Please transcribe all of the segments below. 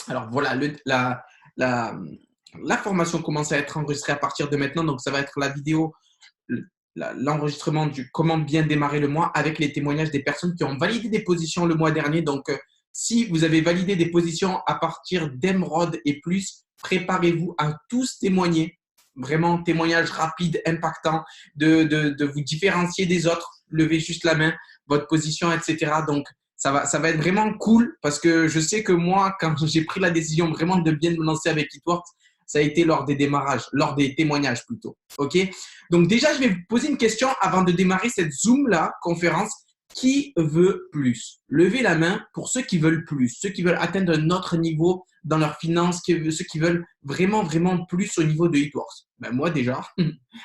Alors voilà, la, la formation commence à être enregistrée à partir de maintenant. Donc, ça va être la vidéo, l'enregistrement du comment bien démarrer le mois avec les témoignages des personnes qui ont validé des positions le mois dernier. Donc, si vous avez validé des positions à partir d'émeraude et plus, préparez-vous à tous témoigner. Vraiment, témoignage rapide, impactant, de vous différencier des autres. Levez juste la main, votre position, etc. Donc, ça va être vraiment cool parce que je sais que moi, quand j'ai pris la décision vraiment de bien me lancer avec Hitworks, ça a été lors des démarrages, lors des témoignages plutôt. OK? Donc déjà, je vais vous poser une question avant de démarrer cette Zoom-là, conférence. Qui veut plus? Levez la main pour ceux qui veulent plus, ceux qui veulent atteindre un autre niveau dans leurs finances, ceux qui veulent vraiment, vraiment plus au niveau de Hitworks. Ben moi déjà,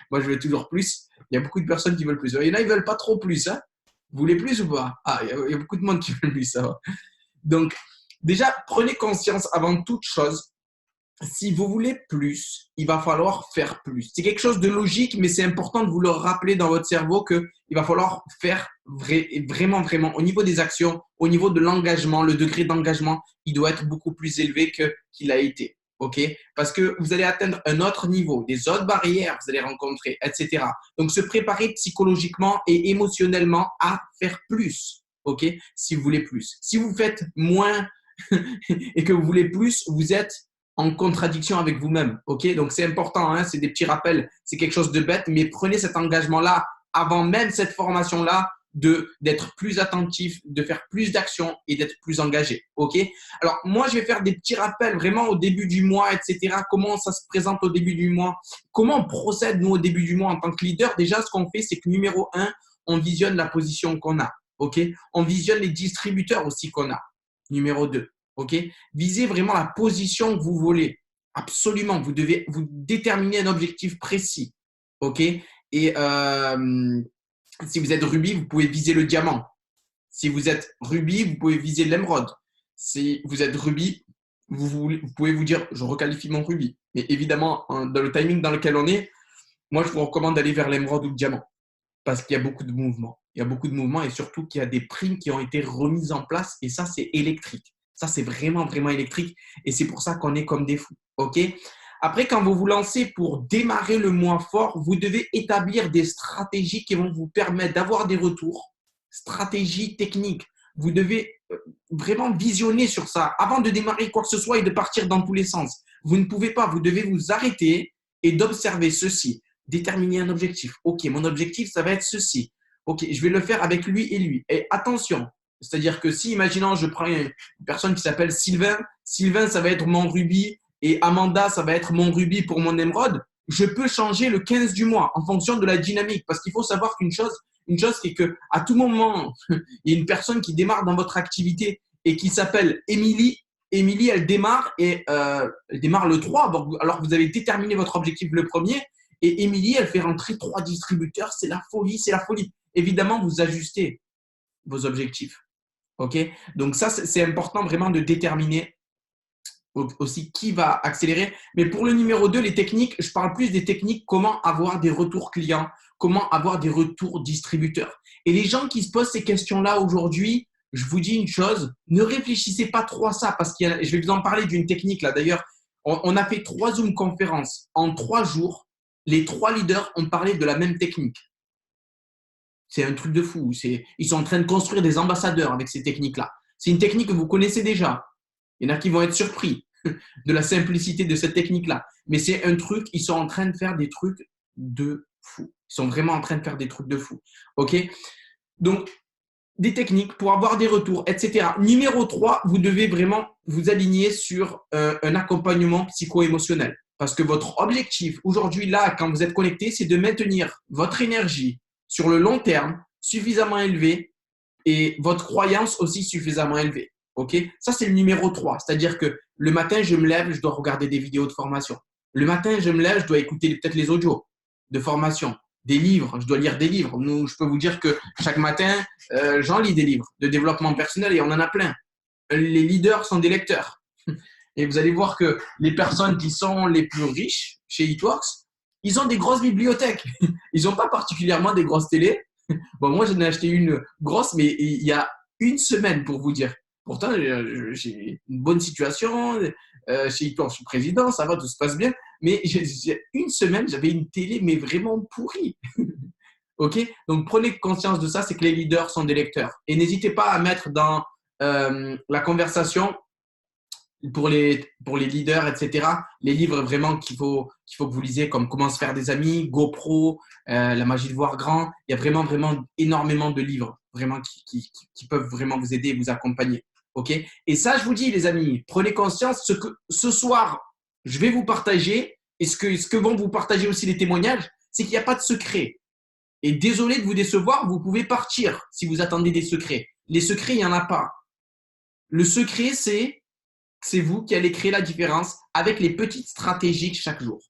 moi je veux toujours plus. Il y a beaucoup de personnes qui veulent plus. Il y en a, ils veulent pas trop plus. Hein. Vous voulez plus ou pas? Ah, il y a beaucoup de monde qui veut plus, ça va. Donc, déjà, prenez conscience avant toute chose si vous voulez plus, il va falloir faire plus. C'est quelque chose de logique, mais c'est important de vous le rappeler dans votre cerveau qu'il va falloir faire vraiment, vraiment, au niveau des actions, au niveau de l'engagement, le degré d'engagement, il doit être beaucoup plus élevé qu'il a été. OK? Parce que vous allez atteindre un autre niveau, des autres barrières vous allez rencontrer, etc. Donc, se préparer psychologiquement et émotionnellement à faire plus. OK? Si vous voulez plus. Si vous faites moins et que vous voulez plus, vous êtes en contradiction avec vous-même. OK? Donc, c'est important, hein? C'est des petits rappels. C'est quelque chose de bête, mais prenez cet engagement-là avant même cette formation-là d'être plus attentif, de faire plus d'actions et d'être plus engagé. OK? Alors, moi, je vais faire des petits rappels vraiment au début du mois, etc. Comment ça se présente au début du mois? Comment on procède, nous, au début du mois en tant que leader? Déjà, ce qu'on fait, c'est que numéro un, on visionne la position qu'on a. OK? On visionne les distributeurs aussi qu'on a. Numéro 2. OK? Visez vraiment la position que vous voulez. Absolument. Vous devez vous déterminer un objectif précis. OK? Et si vous êtes rubis, vous pouvez viser le diamant. Si vous êtes rubis, vous pouvez viser l'émeraude. Si vous êtes rubis, vous pouvez vous dire, je requalifie mon rubis. Mais évidemment, dans le timing dans lequel on est, moi, je vous recommande d'aller vers l'émeraude ou le diamant parce qu'il y a beaucoup de mouvements. Il y a beaucoup de mouvements et surtout qu'il y a des primes qui ont été remises en place et ça, c'est électrique. Ça, c'est vraiment, vraiment électrique et c'est pour ça qu'on est comme des fous. OK? Après, quand vous vous lancez pour démarrer le mois fort, vous devez établir des stratégies qui vont vous permettre d'avoir des retours, stratégies techniques. Vous devez vraiment visionner sur ça avant de démarrer quoi que ce soit et de partir dans tous les sens. Vous ne pouvez pas, vous devez vous arrêter et d'observer ceci. Déterminer un objectif. OK, mon objectif, ça va être ceci. OK, je vais le faire avec lui et lui. Et attention, c'est-à-dire que si, imaginons, je prends une personne qui s'appelle Sylvain, Sylvain, ça va être mon rubis et Amanda, ça va être mon rubis pour mon émeraude, je peux changer le 15 du mois en fonction de la dynamique. Parce qu'il faut savoir qu'une chose, c'est qu'à tout moment, il y a une personne qui démarre dans votre activité et qui s'appelle Émilie. Émilie, elle démarre et elle démarre le 3, alors que vous avez déterminé votre objectif le premier. Et Émilie, elle fait rentrer 3 distributeurs. C'est la folie, c'est la folie. Évidemment, vous ajustez vos objectifs. OK? Donc ça, c'est important vraiment de déterminer aussi qui va accélérer. Mais pour le numéro 2, les techniques, je parle plus des techniques, comment avoir des retours clients, comment avoir des retours distributeurs. Et les gens qui se posent ces questions-là aujourd'hui, je vous dis une chose, ne réfléchissez pas trop à ça parce que je vais vous en parler d'une technique là. D'ailleurs, on a fait 3 Zoom conférences en 3 jours. Les 3 leaders ont parlé de la même technique. C'est un truc de fou. Ils sont en train de construire des ambassadeurs avec ces techniques-là. C'est une technique que vous connaissez déjà. Il y en a qui vont être surpris de la simplicité de cette technique-là. Mais c'est un truc, ils sont en train de faire des trucs de fou. Ils sont vraiment en train de faire des trucs de fou. OK? Donc, des techniques pour avoir des retours, etc. Numéro 3, vous devez vraiment vous aligner sur un accompagnement psycho-émotionnel. Parce que votre objectif aujourd'hui, là, quand vous êtes connecté, c'est de maintenir votre énergie sur le long terme suffisamment élevée et votre croyance aussi suffisamment élevée. OK? Ça, c'est le numéro 3. C'est-à-dire que le matin, je me lève, je dois regarder des vidéos de formation. Le matin, je me lève, je dois écouter peut-être les audios de formation, des livres, je dois lire des livres. Nous, je peux vous dire que chaque matin, j'en lis des livres de développement personnel et on en a plein. Les leaders sont des lecteurs. Et vous allez voir que les personnes qui sont les plus riches chez Hitworks, ils ont des grosses bibliothèques. Ils n'ont pas particulièrement des grosses télés. Bon, moi, j'en ai acheté une grosse, mais il y a une semaine pour vous dire. Pourtant, j'ai une bonne situation. Chez Icor, je suis président, ça va, tout se passe bien. Mais une semaine, j'avais une télé, mais vraiment pourrie. OK? Donc, prenez conscience de ça, c'est que les leaders sont des lecteurs. Et n'hésitez pas à mettre dans la conversation pour les leaders, etc., les livres vraiment qu'il faut que vous lisez, comme Comment se faire des amis, GoPro, La magie de voir grand. Il y a vraiment, vraiment énormément de livres vraiment qui peuvent vraiment vous aider et vous accompagner. OK? Et ça, je vous dis, les amis, prenez conscience ce que ce soir, je vais vous partager et ce que vont vous partager aussi les témoignages, c'est qu'il n'y a pas de secret. Et désolé de vous décevoir, vous pouvez partir si vous attendez des secrets. Les secrets, il n'y en a pas. Le secret, c'est vous qui allez créer la différence avec les petites stratégies chaque jour.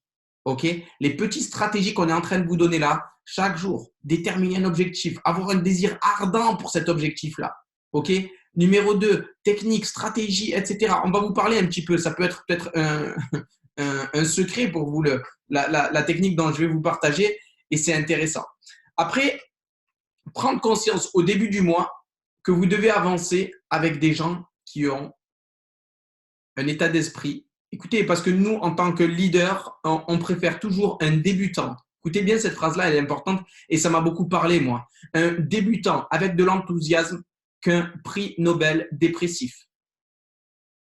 OK? Les petites stratégies qu'on est en train de vous donner là, chaque jour, déterminer un objectif, avoir un désir ardent pour cet objectif-là. OK? Numéro 2, technique, stratégie, etc. On va vous parler un petit peu. Ça peut être peut-être un secret pour vous, la technique dont je vais vous partager. Et c'est intéressant. Après, prendre conscience au début du mois que vous devez avancer avec des gens qui ont un état d'esprit. Écoutez, parce que nous, en tant que leader, on préfère toujours un débutant. Écoutez bien, cette phrase-là, elle est importante et ça m'a beaucoup parlé, moi. Un débutant avec de l'enthousiasme qu'un prix Nobel dépressif.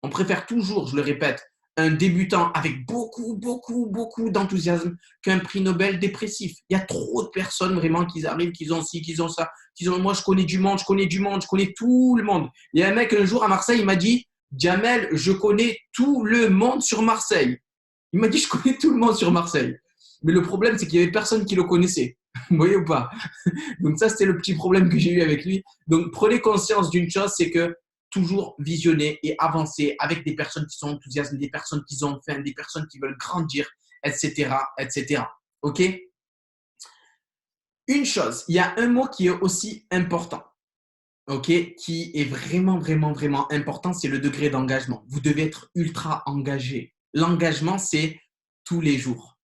On préfère toujours, je le répète, un débutant avec beaucoup, beaucoup, beaucoup d'enthousiasme qu'un prix Nobel dépressif. Il y a trop de personnes vraiment qui arrivent, qui ont ci, qui ont ça. Moi, je connais du monde, je connais du monde, je connais tout le monde. Il y a un mec un jour à Marseille, il m'a dit, Jamel, je connais tout le monde sur Marseille. Il m'a dit, je connais tout le monde sur Marseille. Mais le problème, c'est qu'il y avait personne qui le connaissait. Vous voyez ou pas? Donc ça, c'était le petit problème que j'ai eu avec lui. Donc prenez conscience d'une chose, c'est que toujours visionner et avancer avec des personnes qui sont enthousiastes, des personnes qui ont faim, des personnes qui veulent grandir, etc., etc. OK? Une chose, il y a un mot qui est aussi important, OK, qui est vraiment, vraiment, vraiment important, c'est le degré d'engagement. Vous devez être ultra engagé. L'engagement, c'est tous les jours.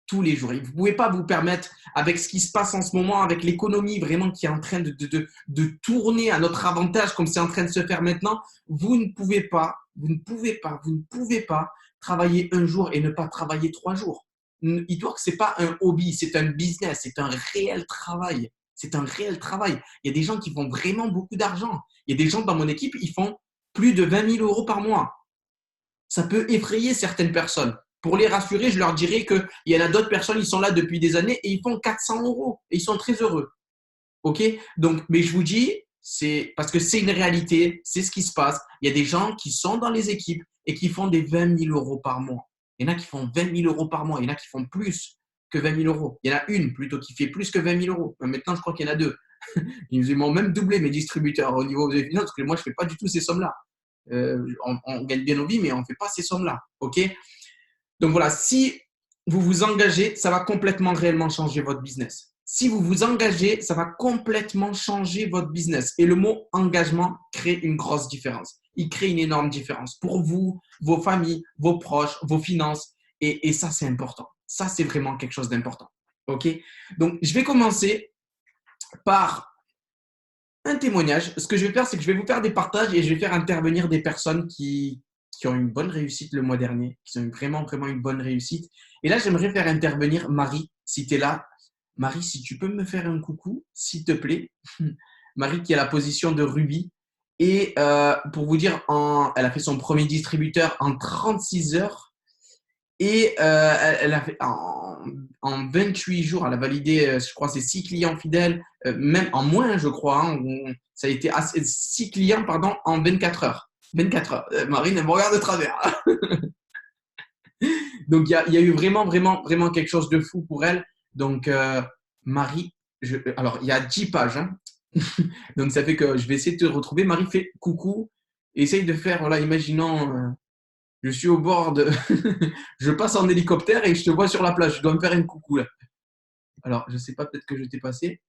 Tous les jours. Et vous ne pouvez pas vous permettre, avec ce qui se passe en ce moment, avec l'économie vraiment qui est en train de tourner à notre avantage, comme c'est en train de se faire maintenant, vous ne pouvez pas, vous ne pouvez pas, vous ne pouvez pas travailler un jour et ne pas travailler 3 jours. E-Work, ce n'est pas un hobby, c'est un business, c'est un réel travail. C'est un réel travail. Il y a des gens qui font vraiment beaucoup d'argent. Il y a des gens dans mon équipe, ils font plus de 20 000 euros par mois. Ça peut effrayer certaines personnes. Pour les rassurer, je leur dirais qu'il y en a d'autres personnes, ils sont là depuis des années et ils font 400 euros et ils sont très heureux. OK? Donc, mais je vous dis, c'est parce que c'est une réalité, c'est ce qui se passe. Il y a des gens qui sont dans les équipes et qui font des 20 000 euros par mois. Il y en a qui font 20 000 euros par mois. Il y en a qui font plus que 20 000 euros. Il y en a une plutôt qui fait plus que 20 000 euros. Maintenant, je crois qu'il y en a deux. Ils m'ont même doublé mes distributeurs au niveau des finances parce que moi, je ne fais pas du tout ces sommes-là. On gagne bien nos vies, mais on ne fait pas ces sommes-là. OK? Donc voilà, si vous vous engagez, ça va complètement réellement changer votre business. Si vous vous engagez, ça va complètement changer votre business. Et le mot engagement crée une grosse différence. Il crée une énorme différence pour vous, vos familles, vos proches, vos finances. Et ça, c'est important. Ça, c'est vraiment quelque chose d'important. OK? Donc, je vais commencer par un témoignage. Ce que je vais faire, c'est que je vais vous faire des partages et je vais faire intervenir des personnes qui ont une bonne réussite le mois dernier, qui ont vraiment, vraiment une bonne réussite. Et là, j'aimerais faire intervenir Marie, si tu es là. Marie, si tu peux me faire un coucou, s'il te plaît. Marie qui a la position de Ruby. Et pour vous dire, elle a fait son premier distributeur en 36 heures. Et elle a fait en 28 jours, elle a validé, je crois, ses 6 clients fidèles, même en moins, je crois. Hein, ça a été 6 clients, pardon, en 24 heures. 24 heures. Marine, elle me regarde de travers. Donc, il y a eu vraiment, vraiment, vraiment quelque chose de fou pour elle. Donc, Marie, alors, il y a 10 pages. Hein. Donc, ça fait que je vais essayer de te retrouver. Marie fait coucou. Essaye de faire, voilà, imaginons. Je suis au bord de. Je passe en hélicoptère et je te vois sur la plage. Je dois me faire une coucou là. Alors, je ne sais pas, peut-être que je t'ai passé.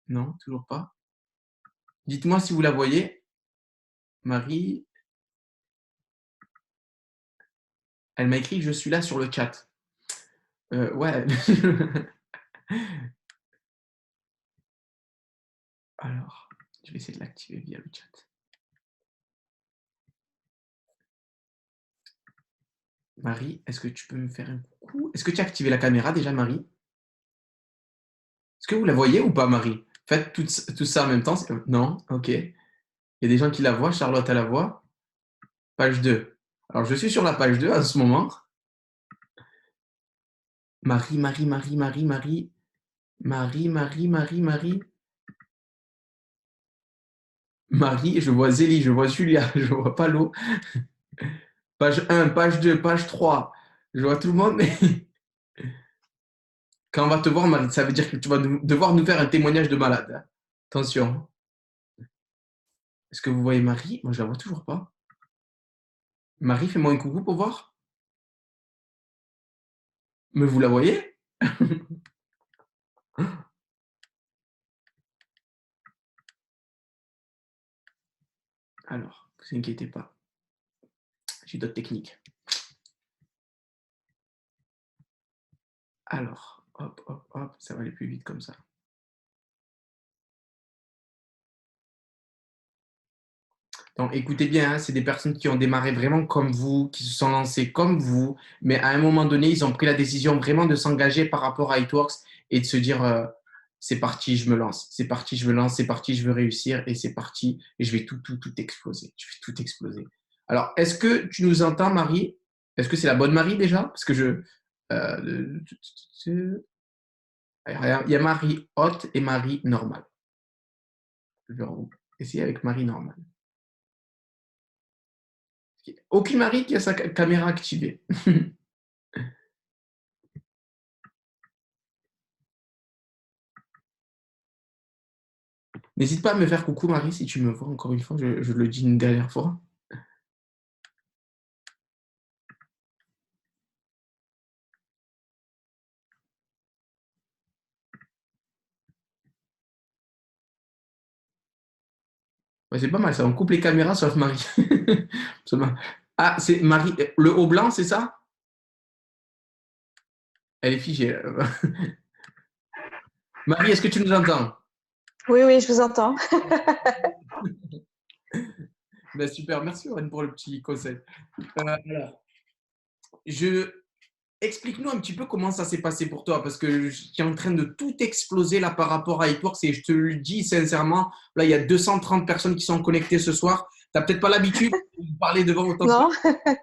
Non, toujours pas. Dites-moi si vous la voyez. Marie, elle m'a écrit je suis là sur le chat. Ouais. Alors, je vais essayer de l'activer via le chat. Marie, est-ce que tu peux me faire un coucou? Est-ce que tu as activé la caméra déjà, Marie? Est-ce que vous la voyez ou pas, Marie? Faites tout ça en même temps. Non? Ok. Il y a des gens qui la voient. Charlotte, elle la voit. Page 2. Alors, je suis sur la page 2 en ce moment. Marie, Marie, Marie, Marie, Marie. Marie, Marie, Marie, Marie. Marie, je vois Zélie, je vois Julia, je vois Palo. Page 1, page 2, page 3. Je vois tout le monde, mais quand on va te voir, Marie, ça veut dire que tu vas devoir nous faire un témoignage de malade, hein. Attention. Est-ce que vous voyez Marie? Moi, je la vois toujours pas. Marie, fais-moi un coucou pour voir. Mais vous la voyez? Alors, ne vous inquiétez pas. J'ai d'autres techniques. Alors, hop, hop, hop, ça va aller plus vite comme ça. Donc, écoutez bien, hein, c'est des personnes qui ont démarré vraiment comme vous, qui se sont lancées comme vous, mais à un moment donné, ils ont pris la décision vraiment de s'engager par rapport à Itworks et de se dire, c'est parti, je me lance, c'est parti, je me lance, c'est parti, je veux réussir et c'est parti, et je vais tout exploser. Je vais tout exploser. Alors, est-ce que tu nous entends, Marie? Est-ce que c'est la bonne Marie déjà? Parce que euh, il y a Marie haute et Marie normale. Je vais essayer avec Marie normale. Aucune Marie qui a sa caméra activée. N'hésite pas à me faire coucou, Marie, si tu me vois encore une fois. Je le dis une dernière fois. Ouais, c'est pas mal ça. On coupe les caméras sauf Marie. Ah, c'est Marie. Le haut blanc, c'est ça? Elle est figée. Marie, est-ce que tu nous entends? Oui, oui, je vous entends. Ben, super, merci Lorraine pour le petit conseil. Alors, je, explique-nous un petit peu comment ça s'est passé pour toi, parce que je suis en train de tout exploser là par rapport à Hitworks et je te le dis sincèrement, là il y a 230 personnes qui sont connectées ce soir. Tu n'as peut-être pas l'habitude de parler devant autant de Non, personnes.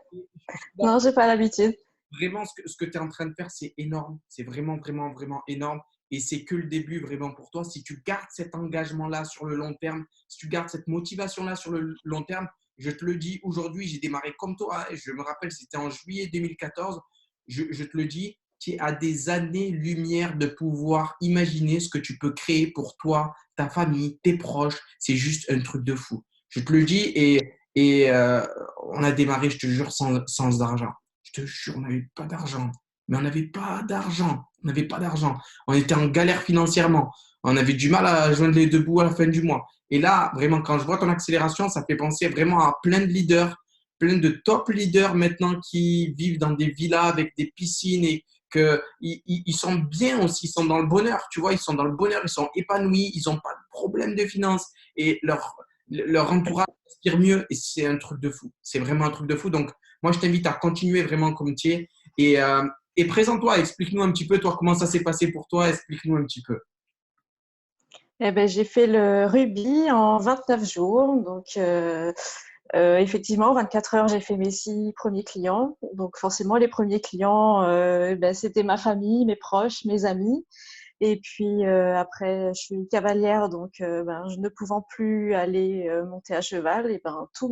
non, j'ai pas l'habitude. Vraiment, ce que tu es en train de faire, c'est énorme. C'est vraiment, vraiment, vraiment énorme. Et c'est que le début vraiment pour toi. Si tu gardes cet engagement-là sur le long terme, si tu gardes cette motivation-là sur le long terme, je te le dis, aujourd'hui, j'ai démarré comme toi, hein. Je me rappelle, c'était en juillet 2014. Je te le dis, tu es à des années-lumière de pouvoir imaginer ce que tu peux créer pour toi, ta famille, tes proches. C'est juste un truc de fou. Je te le dis et on a démarré, je te jure, sans argent. Je te jure, on n'avait pas d'argent. Mais on n'avait pas d'argent. On n'avait pas d'argent. On était en galère financièrement. On avait du mal à joindre les deux bouts à la fin du mois. Et là, vraiment, quand je vois ton accélération, ça fait penser vraiment à plein de leaders, plein de top leaders maintenant qui vivent dans des villas avec des piscines et qu'ils sont bien aussi, ils sont dans le bonheur, tu vois, ils sont dans le bonheur, ils sont épanouis, ils n'ont pas de problème de finances et leur entourage respire mieux et c'est un truc de fou. C'est vraiment un truc de fou. Donc, moi, je t'invite à continuer vraiment comme tu es et présente-toi, explique-nous un petit peu, toi, comment ça s'est passé pour toi, explique-nous un petit peu. Eh ben, j'ai fait le rubis en 29 jours. Donc, effectivement, 24 heures, j'ai fait mes 6 premiers clients. Donc, forcément, les premiers clients, ben, c'était ma famille, mes proches, mes amis. Et puis, après, je suis cavalière, donc ben, je ne pouvant plus aller monter à cheval, et ben, tous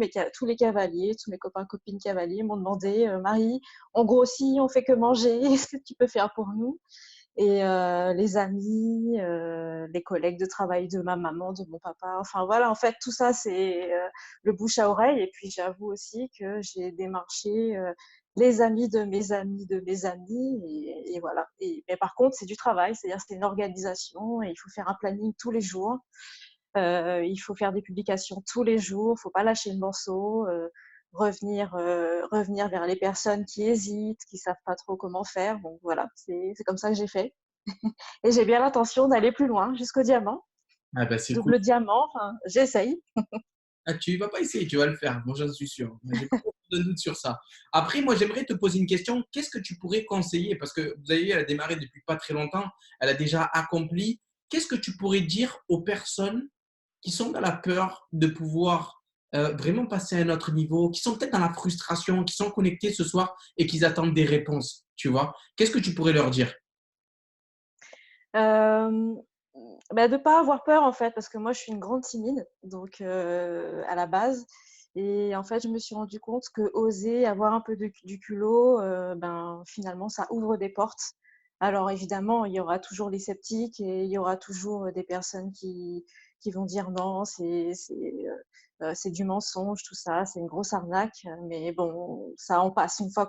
les cavaliers, tous mes copains, copines cavaliers m'ont demandé, Marie, on grossit, on fait que manger, est-ce que tu peux faire pour nous? Et les amis, les collègues de travail de ma maman, de mon papa. Enfin voilà, en fait, tout ça, c'est le bouche à oreille. Et puis j'avoue aussi que j'ai démarché les amis de mes amis de mes amis. Et voilà. Mais par contre, c'est du travail, c'est-à-dire c'est une organisation et il faut faire un planning tous les jours. Il faut faire des publications tous les jours, il ne faut pas lâcher le morceau. Revenir vers les personnes qui hésitent, qui savent pas trop comment faire. Donc voilà, c'est comme ça que j'ai fait. Et j'ai bien l'intention d'aller plus loin, jusqu'au diamant, Ah bah, c'est cool. double diamant, enfin, j'essaye. Ah, tu vas pas essayer, tu vas le faire. Moi, j'en suis sûr. J'ai pas de doute sur ça. Après, moi, j'aimerais te poser une question. Qu'est-ce que tu pourrais conseiller? Parce que vous avez vu, elle a démarré depuis pas très longtemps. Elle a déjà accompli. Qu'est-ce que tu pourrais dire aux personnes qui sont dans la peur de pouvoir vraiment passer à un autre niveau, qui sont peut-être dans la frustration, qui sont connectés ce soir et qui attendent des réponses, tu vois? Qu'est-ce que tu pourrais leur dire? Hem, Bah, de pas avoir peur en fait, parce que moi je suis une grande timide, donc à la base et en fait, je me suis rendu compte que oser avoir un peu du culot, ben, finalement ça ouvre des portes. Alors évidemment, il y aura toujours les sceptiques et il y aura toujours, des personnes qui vont dire: «Non, c'est du mensonge tout ça, c'est une grosse arnaque», mais bon, ça on passe une fois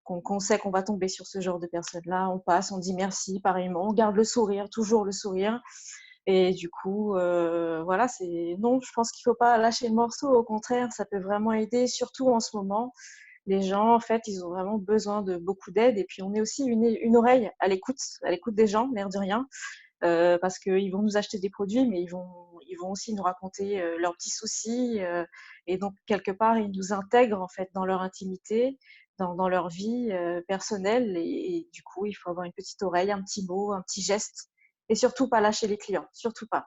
qu'on sait qu'on va tomber sur ce genre de personnes-là, on passe, on dit merci pareillement, on garde le sourire, toujours le sourire et du coup, voilà, c'est non, je pense qu'il faut pas lâcher le morceau, au contraire, ça peut vraiment aider, surtout en ce moment. Les gens, en fait, ils ont vraiment besoin de beaucoup d'aide et puis on est aussi une oreille à l'écoute des gens, l'air de rien, parce qu'ils vont nous acheter des produits, mais ils vont aussi nous raconter, leurs petits soucis, et donc quelque part, ils nous intègrent, en fait, dans leur intimité, dans leur vie, personnelle et du coup, il faut avoir une petite oreille, un petit mot, un petit geste et surtout pas lâcher les clients, surtout pas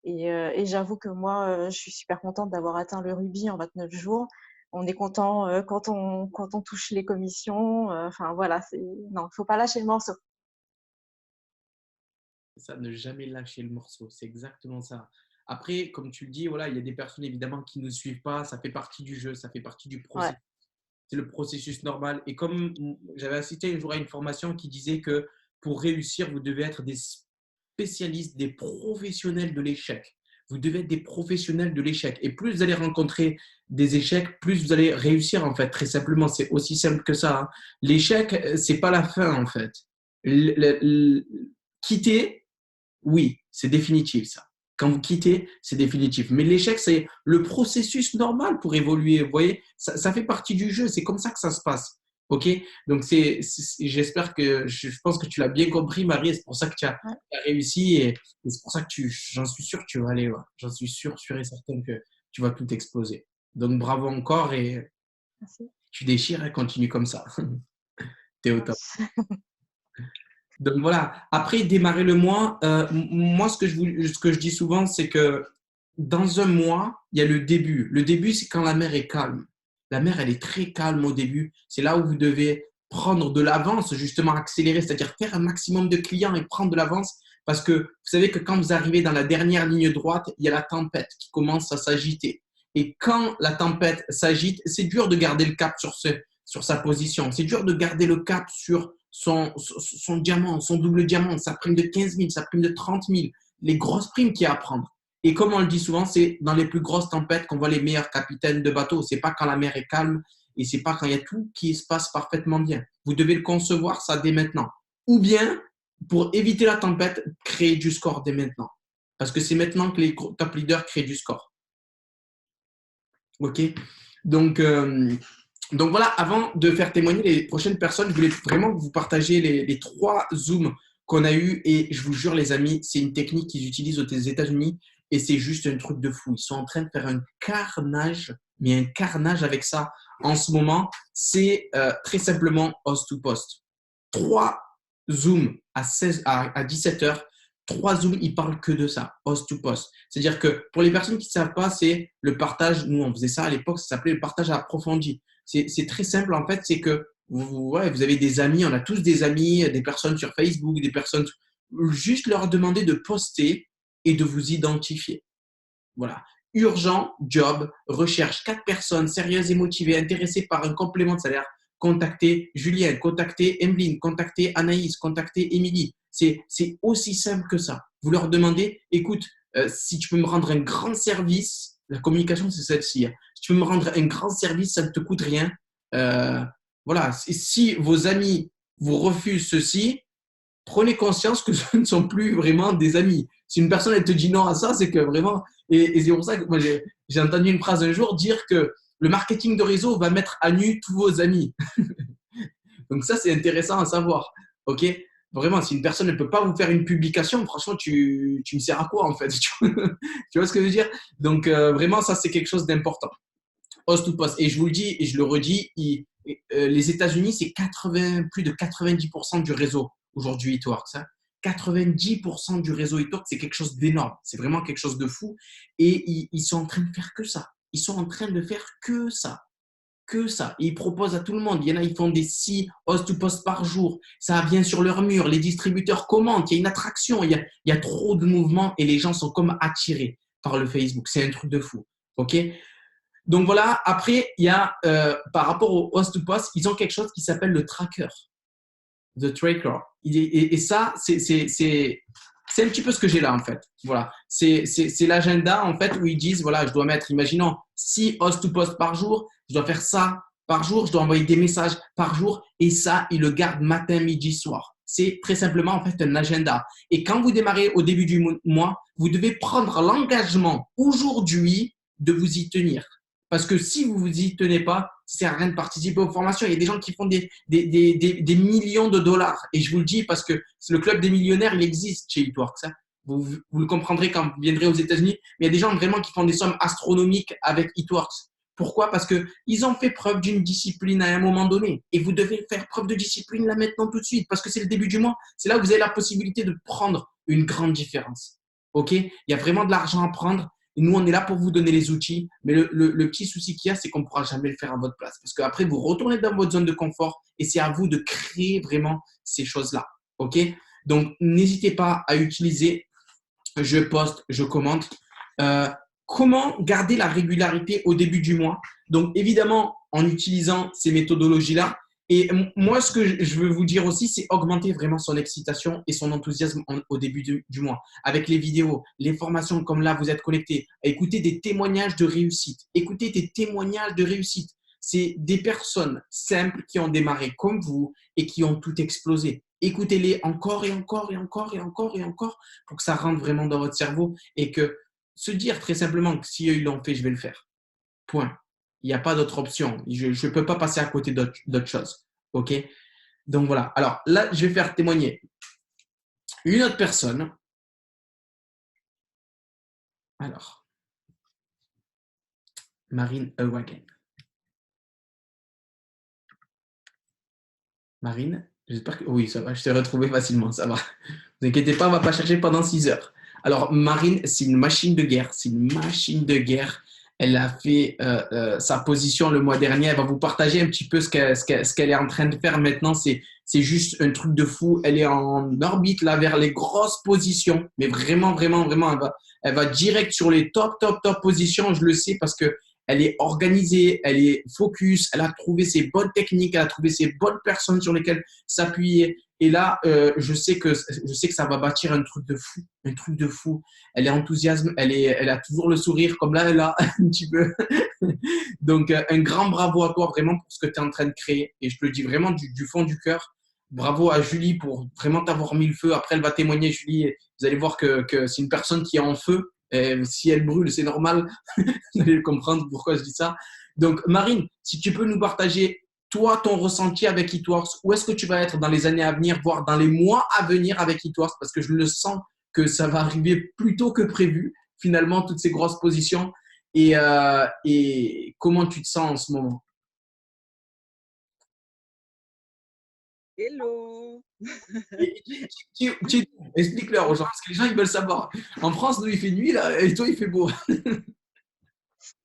et j'avoue que moi, je suis super contente d'avoir atteint le rubis en 29 jours. On est content, quand on touche les commissions, enfin voilà, c'est non, il faut pas lâcher le morceau. Ça, ne jamais lâcher le morceau, c'est exactement ça. Après, comme tu le dis, voilà, il y a des personnes évidemment qui ne suivent pas, ça fait partie du jeu, ça fait partie du Ouais. processus. C'est le processus normal. Et comme j'avais assisté un jour à une formation qui disait que pour réussir, vous devez être des spécialistes, des professionnels de l'échec. Vous devez être des professionnels de l'échec. Et plus vous allez rencontrer des échecs, plus vous allez réussir, en fait, très simplement. C'est aussi simple que ça, hein. L'échec, c'est pas la fin, en fait. Quitter, oui, c'est définitif ça. Quand vous quittez, c'est définitif. Mais l'échec, c'est le processus normal pour évoluer. Vous voyez, ça fait partie du jeu. C'est comme ça que ça se passe. OK? Donc, j'espère que, je pense que tu l'as bien compris, Marie, et c'est pour ça que tu as, Ouais, réussi et c'est pour ça que j'en suis sûr que tu vas aller, ouais. J'en suis sûr et certain que tu vas tout exploser. Donc, bravo encore et merci. tu déchires et continue comme ça. T'es au top. Merci. Donc voilà. Après, démarrer le mois, moi, ce que je dis souvent, c'est que dans un mois, il y a le début. Le début, c'est quand la mer est calme. La mer, elle est très calme au début. C'est là où vous devez prendre de l'avance, justement accélérer, c'est-à-dire faire un maximum de clients et prendre de l'avance. Parce que vous savez que quand vous arrivez dans la dernière ligne droite, il y a la tempête qui commence à s'agiter. Et quand la tempête s'agite, c'est dur de garder le cap sur sa position. C'est dur de garder le cap sur son diamant, son double diamant, sa prime de 15 000, sa prime de 30 000, les grosses primes qu'il y a à prendre. Et comme on le dit souvent, c'est dans les plus grosses tempêtes qu'on voit les meilleurs capitaines de bateau. C'est pas quand la mer est calme et c'est pas quand il y a tout qui se passe parfaitement bien. Vous devez le concevoir ça dès maintenant. Ou bien, pour éviter la tempête, créer du score dès maintenant. Parce que c'est maintenant que les top leaders créent du score. OK? Donc, donc voilà, avant de faire témoigner les prochaines personnes, je voulais vraiment vous partager les trois zooms qu'on a eu et je vous jure les amis, c'est une technique qu'ils utilisent aux États-Unis et c'est juste un truc de fou. Ils sont en train de faire un carnage, mais un carnage avec ça en ce moment. C'est très simplement host to post. Trois zooms à 17 heures. Trois zooms, ils parlent que de ça, host to post. C'est-à-dire que pour les personnes qui ne savent pas, c'est le partage. Nous, on faisait ça à l'époque, ça s'appelait le partage approfondi. C'est très simple en fait, c'est que ouais, vous avez des amis, on a tous des amis, des personnes sur Facebook, des personnes. Juste leur demander de poster et de vous identifier. Voilà. Urgent, job, recherche 4 personnes sérieuses et motivées, intéressées par un complément de salaire. Contactez Julien, contactez Emeline, contactez Anaïs, contactez Émilie. C'est aussi simple que ça. Vous leur demandez, écoute, si tu peux me rendre un grand service, la communication c'est celle-ci, hein. Si tu peux me rendre un grand service, ça ne te coûte rien. Euh, voilà. Si vos amis vous refusent ceci, prenez conscience que ce ne sont plus vraiment des amis. Si une personne elle te dit non à ça, c'est que vraiment. Et c'est pour ça que moi j'ai entendu une phrase un jour dire que le marketing de réseau va mettre à nu tous vos amis. Donc ça c'est intéressant à savoir. Ok. Vraiment, si une personne ne peut pas vous faire une publication, franchement, tu me sers à quoi en fait? Tu vois ce que je veux dire? Donc, vraiment, ça, c'est quelque chose d'important. Post to post. Et je vous le dis et je le redis, les États-Unis, c'est 80, plus de 90% du réseau aujourd'hui, eTworks. Hein. 90% du réseau eTworks, c'est quelque chose d'énorme. C'est vraiment quelque chose de fou. Et ils sont en train de faire que ça. Ils sont en train de faire que ça. Que ça. Et ils proposent à tout le monde. Il y en a, ils font des 6 host to post par jour. Ça vient sur leur mur. Les distributeurs commentent. Il y a une attraction. Il y a trop de mouvements et les gens sont comme attirés par le Facebook. C'est un truc de fou. OK? Donc voilà, après, il y a, par rapport au host to post, ils ont quelque chose qui s'appelle le tracker. The tracker. Et ça, c'est un petit peu ce que j'ai là, en fait. Voilà. C'est l'agenda, en fait, où ils disent, voilà, je dois mettre, imaginons, 6 host to post par jour, je dois faire ça par jour, je dois envoyer des messages par jour, et ça, ils le gardent matin, midi, soir. C'est très simplement, en fait, un agenda. Et quand vous démarrez au début du mois, vous devez prendre l'engagement aujourd'hui de vous y tenir. Parce que si vous vous y tenez pas, ça sert à rien de participer aux formations. Il y a des gens qui font des millions de dollars. Et je vous le dis parce que le club des millionnaires, il existe chez eTworks. Hein. Vous le comprendrez quand vous viendrez aux États-Unis. Mais il y a des gens vraiment qui font des sommes astronomiques avec eTworks. Pourquoi? Parce qu'ils ont fait preuve d'une discipline à un moment donné. Et vous devez faire preuve de discipline là maintenant tout de suite. Parce que c'est le début du mois. C'est là où vous avez la possibilité de prendre une grande différence. OK? Il y a vraiment de l'argent à prendre. Et nous, on est là pour vous donner les outils. Mais le petit souci qu'il y a, c'est qu'on ne pourra jamais le faire à votre place. Parce qu'après, vous retournez dans votre zone de confort et c'est à vous de créer vraiment ces choses-là. OK? Donc, n'hésitez pas à utiliser je poste, je commente. Euh, Comment garder la régularité au début du mois? Donc, évidemment, en utilisant ces méthodologies-là. Et moi, ce que je veux vous dire aussi, c'est augmenter vraiment son excitation et son enthousiasme au début du mois. Avec les vidéos, les formations comme là, vous êtes connectés. Écoutez des témoignages de réussite. Écoutez des témoignages de réussite. C'est des personnes simples qui ont démarré comme vous et qui ont tout explosé. Écoutez-les encore et encore et encore et encore et encore pour que ça rentre vraiment dans votre cerveau et que se dire très simplement que si eux ils l'ont fait, je vais le faire. Point. Il n'y a pas d'autre option. Je ne peux pas passer à côté d'autre chose. OK? Donc voilà. Alors là, je vais faire témoigner une autre personne. Alors, Marine Ewagen. Marine, j'espère que oui, ça va, je t'ai retrouvé facilement, ça va. Ne vous inquiétez pas, on ne va pas chercher pendant 6 heures. Alors, Marine, c'est une machine de guerre. C'est une machine de guerre. Elle a fait sa position le mois dernier. Elle va vous partager un petit peu ce qu'elle est en train de faire maintenant. C'est juste un truc de fou. Elle est en orbite là vers les grosses positions. Mais vraiment, vraiment, vraiment, elle va direct sur les top, top, top positions. Je le sais parce que elle est organisée, elle est focus, elle a trouvé ses bonnes techniques, elle a trouvé ses bonnes personnes sur lesquelles s'appuyer. Et là, je sais que ça va bâtir un truc de fou, un truc de fou. Elle est enthousiaste, elle a toujours le sourire comme là, elle a un petit peu. Donc, un grand bravo à toi vraiment pour ce que tu es en train de créer. Et je te le dis vraiment du fond du cœur. Bravo à Julie pour vraiment t'avoir mis le feu. Après, elle va témoigner, Julie. Et vous allez voir que c'est une personne qui est en feu. Et si elle brûle, c'est normal. Vous allez comprendre pourquoi je dis ça. Donc, Marine, si tu peux nous partager, toi, ton ressenti avec eTworks, où est-ce que tu vas être dans les années à venir, voire dans les mois à venir avec eTworks, parce que je le sens que ça va arriver plus tôt que prévu, finalement, toutes ces grosses positions. Et comment tu te sens en ce moment? Hello! Explique-leur aux gens, parce que les gens, ils veulent savoir. En France, nous, il fait nuit, là, et toi, il fait beau.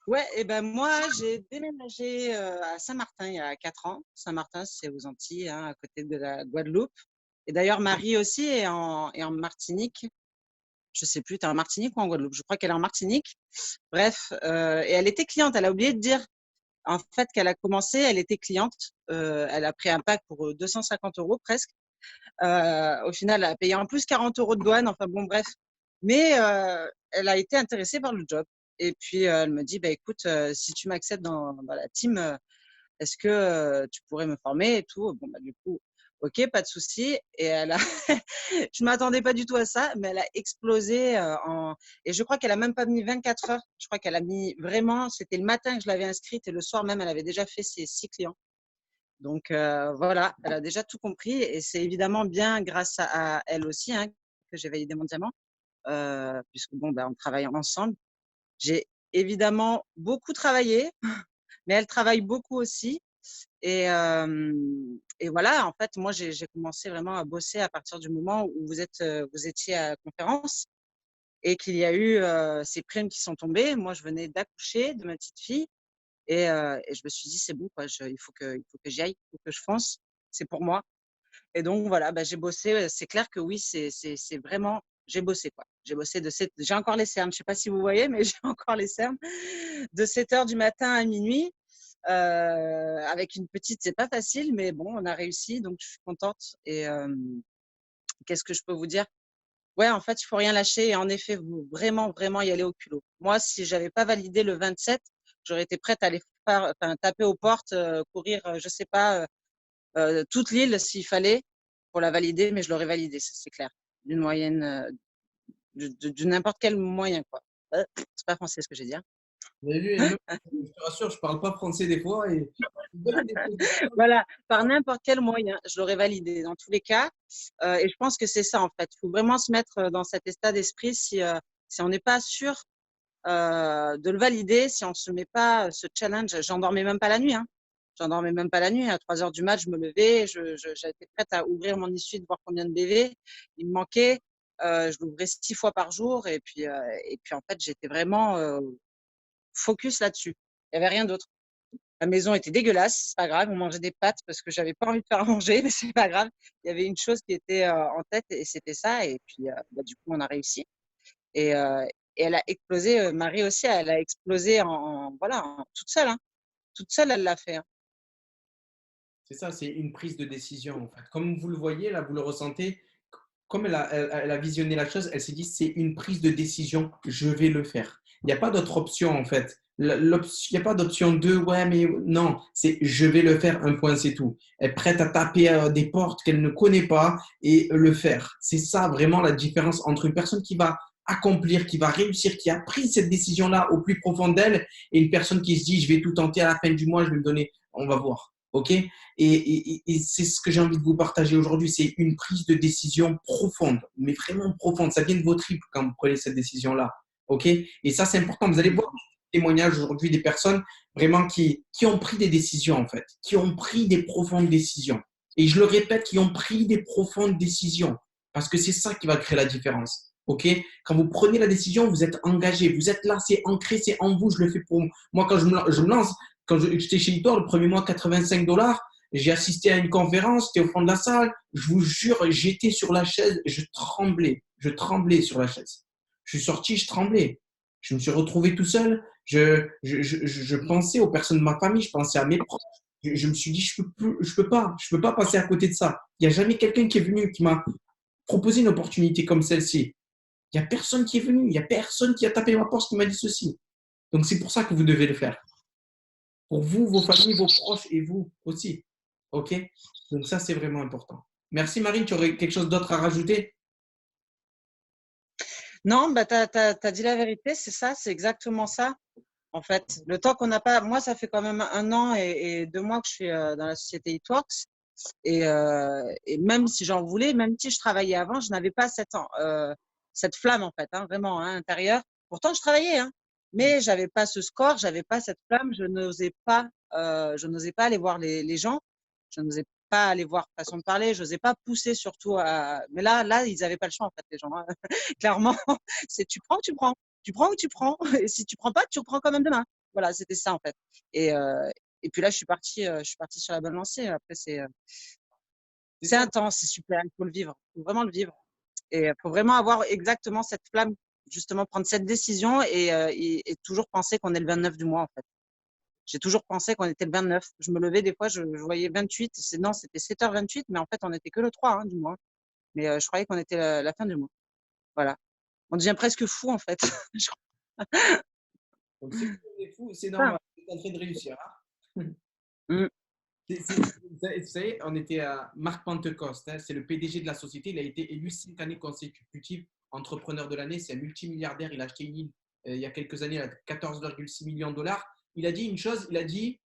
Ouais, et ben moi, j'ai déménagé à Saint-Martin il y a 4 ans. Saint-Martin, c'est aux Antilles, hein, à côté de la Guadeloupe. Et d'ailleurs, Marie aussi est en Martinique. Je sais plus, tu es en Martinique ou en Guadeloupe? Je crois qu'elle est en Martinique. Bref, et elle était cliente. Elle a oublié de dire, en fait, qu'elle a commencé, elle était cliente. Elle a pris un pack pour 250 € presque. Au final, elle a payé en plus 40 € de douane. Enfin bon, bref. Mais elle a été intéressée par le job. Et puis, elle me dit, bah, écoute, si tu m'acceptes dans la team, est-ce que tu pourrais me former et tout? Bon, bah, du coup, ok, pas de souci. Et elle a, je m'attendais pas du tout à ça, mais elle a explosé et je crois qu'elle a même pas mis 24 heures. Je crois qu'elle a mis vraiment, c'était le matin que je l'avais inscrite et le soir même, elle avait déjà fait ses 6 clients. Donc voilà, elle a déjà tout compris et c'est évidemment bien grâce à elle aussi hein, que j'ai validé mon diamant, puisque bon, on travaille ensemble. J'ai évidemment beaucoup travaillé, mais elle travaille beaucoup aussi et voilà, en fait, moi, j'ai commencé vraiment à bosser à partir du moment où vous étiez à la conférence et qu'il y a eu, ces primes qui sont tombées. Moi, je venais d'accoucher de ma petite fille et je me suis dit: «C'est bon quoi, il faut que j'y aille, il faut que je fonce, c'est pour moi». Et donc voilà, j'ai bossé, c'est clair que oui, c'est vraiment j'ai bossé quoi. J'ai bossé j'ai encore les cernes, je sais pas si vous voyez, mais j'ai encore les cernes de 7 heures du matin à minuit. Avec une petite, c'est pas facile, mais bon, on a réussi, donc je suis contente et qu'est-ce que je peux vous dire? Ouais, en fait, il faut rien lâcher et en effet, vous vraiment, vraiment y aller au culot. Moi, si j'avais pas validé le 27, j'aurais été prête à aller taper aux portes, courir, je sais pas, toute l'île s'il fallait pour la valider, mais je l'aurais validée, ça c'est clair. D'une moyenne, de n'importe quel moyen, quoi. C'est pas français ce que j'ai dit, hein. Vous avez vu, et même, je te rassure, je parle pas français des fois et je donne des choses de Voilà, par n'importe quel moyen, je l'aurais validé dans tous les cas. Et je pense que c'est ça en fait. Il faut vraiment se mettre dans cet état d'esprit si on n'est pas sûr de le valider, si on se met pas ce challenge. J'endormais même pas la nuit, hein. J'endormais même pas la nuit. À 3 heures du mat, je me levais, j'étais prête à ouvrir mon essuie, de voir combien de BV il me manquait. Je l'ouvrais 6 fois par jour et puis en fait, j'étais vraiment focus là-dessus. Il y avait rien d'autre. La maison était dégueulasse, c'est pas grave, on mangeait des pâtes parce que j'avais pas envie de faire à manger, mais c'est pas grave. Il y avait une chose qui était en tête et c'était ça. Et puis, du coup, on a réussi. Et, et elle a explosé. Marie aussi, elle a explosé voilà, toute seule. Hein. Toute seule, elle l'a fait. Hein. C'est ça, c'est une prise de décision en fait. Comme vous le voyez, là, vous le ressentez, comme elle a visionné la chose, elle s'est dit, c'est une prise de décision, je vais le faire. Il n'y a pas d'autre option en fait. Il n'y a pas d'option 2, ouais, mais non, c'est je vais le faire, un point, c'est tout. Elle est prête à taper à des portes qu'elle ne connaît pas et le faire. C'est ça vraiment la différence entre une personne qui va accomplir, qui va réussir, qui a pris cette décision-là au plus profond d'elle et une personne qui se dit, je vais tout tenter à la fin du mois, je vais me donner, on va voir. OK? Et c'est ce que j'ai envie de vous partager aujourd'hui. C'est une prise de décision profonde, mais vraiment profonde. Ça vient de vos tripes quand vous prenez cette décision-là. OK? Et ça, c'est important. Vous allez voir des témoignages aujourd'hui des personnes vraiment qui ont pris des décisions, en fait, qui ont pris des profondes décisions. Et je le répète, qui ont pris des profondes décisions. Parce que c'est ça qui va créer la différence. OK? Quand vous prenez la décision, vous êtes engagé. Vous êtes là, c'est ancré, c'est en vous. Je le fais pour moi. Quand je me lance, quand j'étais chez Litor, le premier mois, $85, j'ai assisté à une conférence, j'étais au fond de la salle. Je vous jure, j'étais sur la chaise, je tremblais. Je tremblais sur la chaise. Je suis sorti, je tremblais. Je me suis retrouvé tout seul. Je pensais aux personnes de ma famille, je pensais à mes proches. Je me suis dit, je peux pas passer à côté de ça. Il n'y a jamais quelqu'un qui est venu, qui m'a proposé une opportunité comme celle-ci. Il n'y a personne qui est venu, il n'y a personne qui a tapé ma porte qui m'a dit ceci. Donc c'est pour ça que vous devez le faire. Pour vous, vos familles, vos proches et vous aussi. OK? Donc ça, c'est vraiment important. Merci Marine, tu aurais quelque chose d'autre à rajouter? Non, tu as dit la vérité, c'est ça, c'est exactement ça. En fait, le temps qu'on n'a pas, moi, ça fait quand même 1 an et 2 mois que je suis dans la société Eatworks. Et même si j'en voulais, même si je travaillais avant, je n'avais pas cette flamme, en fait, hein, vraiment, hein, intérieure. Pourtant, je travaillais, hein, mais j'avais pas ce score, j'avais pas cette flamme, je n'osais pas aller voir les gens, je n'osais pas aller voir façon de parler, je n'osais pas pousser surtout mais là, ils n'avaient pas le choix, en fait, les gens, hein. Clairement, c'est tu prends ou tu prends. Tu prends ou tu prends. Et si tu prends pas, tu reprends quand même demain. Voilà, c'était ça, en fait. Et, euh, et puis là, je suis partie sur la bonne lancée. Après, C'est c'est ça. intense, c'est super, il faut le vivre. Il faut vraiment le vivre. Et il faut vraiment avoir exactement cette flamme, justement, prendre cette décision et toujours penser qu'on est le 29 du mois, en fait. J'ai toujours pensé qu'on était le 29. Je me levais, des fois, je voyais 28. Non, c'était 7h28, mais en fait, on n'était que le 3 hein, du mois. Mais je croyais qu'on était la fin du mois. Voilà. On devient presque fou, en fait. Je Donc si vous êtes fou, c'est crois. normal. Vous êtes en train de réussir. Hein. Mm. Vous savez, on était à Marc Pentecoste, hein, c'est le PDG de la société. Il a été élu 5 années consécutives entrepreneur de l'année. C'est un multimilliardaire. Il a acheté une île il y a quelques années à 14,6 millions de dollars. Il a dit une chose, il a dit,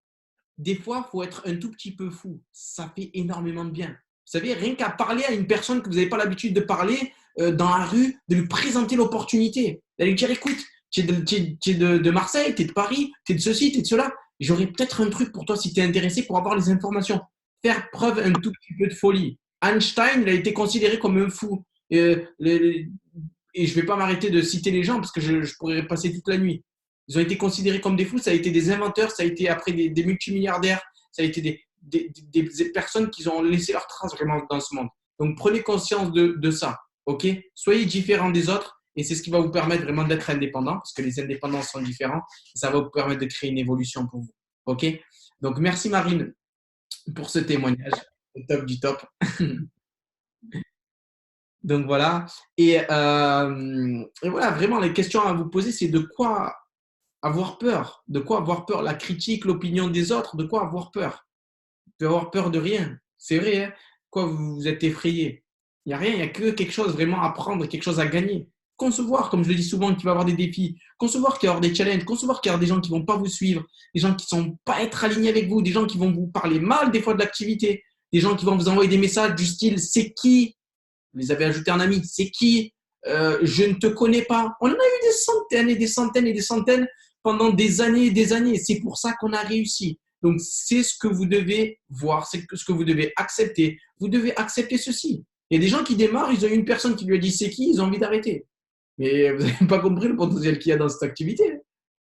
des fois, il faut être un tout petit peu fou. Ça fait énormément de bien. Vous savez, rien qu'à parler à une personne que vous n'avez pas l'habitude de parler dans la rue, de lui présenter l'opportunité, d'aller lui dire, écoute, tu es de Marseille, tu es de Paris, tu es de ceci, tu es de cela. J'aurais peut-être un truc pour toi si tu es intéressé pour avoir les informations. Faire preuve un tout petit peu de folie. Einstein, il a été considéré comme un fou. Et je ne vais pas m'arrêter de citer les gens parce que je pourrais passer toute la nuit. Ils ont été considérés comme des fous, ça a été des inventeurs, ça a été après des multimilliardaires, ça a été des personnes qui ont laissé leur trace vraiment dans ce monde. Donc prenez conscience de ça, ok? Soyez différents des autres et c'est ce qui va vous permettre vraiment d'être indépendant parce que les indépendants sont différents et ça va vous permettre de créer une évolution pour vous, ok? Donc merci Marine pour ce témoignage, au top du top. Donc voilà. Et voilà, vraiment, les questions à vous poser, c'est de quoi avoir peur? De quoi avoir peur? La critique, l'opinion des autres, de quoi avoir peur? Vous pouvez avoir peur de rien. C'est vrai, hein? Quoi, vous vous êtes effrayé? Il n'y a rien, il n'y a que quelque chose vraiment à prendre, quelque chose à gagner. Concevoir, comme je le dis souvent, qu'il va y avoir des défis. Concevoir qu'il va y avoir des challenges. Concevoir qu'il y aura des gens qui ne vont pas vous suivre. Des gens qui ne sont pas être alignés avec vous. Des gens qui vont vous parler mal des fois de l'activité. Des gens qui vont vous envoyer des messages du style c'est qui? Vous les avez ajoutés en ami. C'est qui? Je ne te connais pas. On en a eu des centaines et des centaines et des centaines pendant des années et des années. C'est pour ça qu'on a réussi. Donc, c'est ce que vous devez voir, c'est ce que vous devez accepter. Vous devez accepter ceci. Il y a des gens qui démarrent, ils ont eu une personne qui lui a dit c'est qui, ils ont envie d'arrêter. Mais vous n'avez pas compris le potentiel qu'il y a dans cette activité.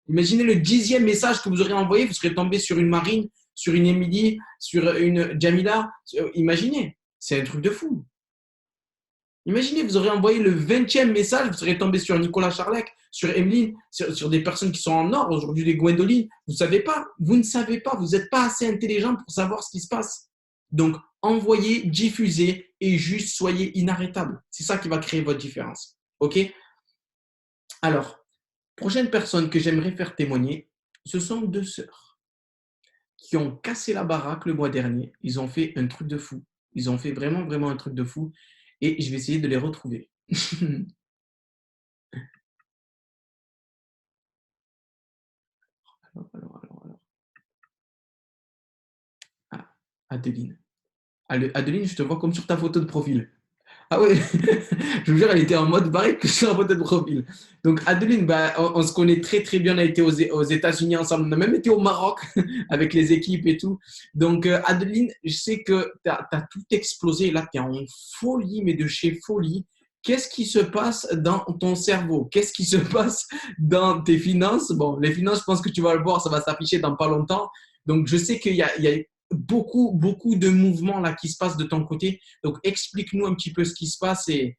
Imaginez le 10e message que vous aurez envoyé, vous serez tombé sur une Marine, sur une Émilie, sur une Jamila. Imaginez, c'est un truc de fou. Imaginez, vous aurez envoyé le 20e message, vous serez tombé sur Nicolas Charlec, sur Emeline, sur des personnes qui sont en or, aujourd'hui des Gwendoline. Vous ne savez pas, vous ne savez pas, vous n'êtes pas assez intelligent pour savoir ce qui se passe. Donc, envoyez, diffusez et juste soyez inarrêtable. C'est ça qui va créer votre différence. OK? Alors, prochaine personne que j'aimerais faire témoigner, ce sont 2 sœurs qui ont cassé la baraque le mois dernier. Ils ont fait un truc de fou. Ils ont fait vraiment, vraiment un truc de fou. Et je vais essayer de les retrouver. Alors. Ah, Adeline. Adeline, je te vois comme sur ta photo de profil. Ah ouais, je vous jure, elle était en mode pareil que sur la photo de profil. Donc Adeline, bah, on se connaît très très bien, on a été aux États-Unis ensemble, on a même été au Maroc avec les équipes et tout. Donc Adeline, je sais que tu as tout explosé, là tu es en folie, mais de chez folie. Qu'est-ce qui se passe dans ton cerveau? Qu'est-ce qui se passe dans tes finances? Bon, les finances, je pense que tu vas le voir, ça va s'afficher dans pas longtemps. Donc je sais qu'il y a beaucoup de mouvements là qui se passent de ton côté. Donc, explique-nous un petit peu ce qui se passe et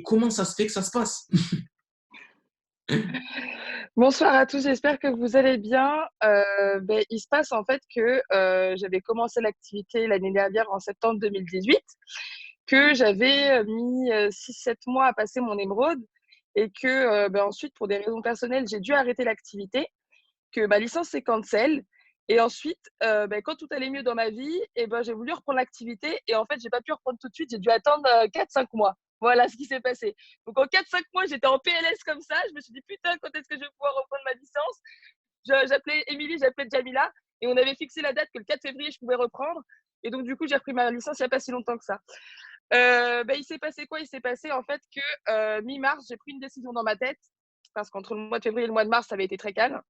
comment ça se fait que ça se passe. Bonsoir à tous, j'espère que vous allez bien. Il se passe en fait que j'avais commencé l'activité l'année dernière en septembre 2018, que j'avais mis 6-7 mois à passer mon émeraude et que ensuite, pour des raisons personnelles, j'ai dû arrêter l'activité, que ma licence s'est cancel. Et ensuite, quand tout allait mieux dans ma vie, j'ai voulu reprendre l'activité et en fait, j'ai pas pu reprendre tout de suite, j'ai dû attendre 4-5 mois. Voilà ce qui s'est passé. Donc en 4-5 mois, j'étais en PLS comme ça. Je me suis dit, putain, quand est-ce que je vais pouvoir reprendre ma licence? J'appelais Émilie, j'appelais Jamila et on avait fixé la date que le 4 février, je pouvais reprendre. Et donc du coup, j'ai repris ma licence il n'y a pas si longtemps que ça. Il s'est passé quoi? Il s'est passé en fait que mi-mars, j'ai pris une décision dans ma tête parce qu'entre le mois de février et le mois de mars, ça avait été très calme.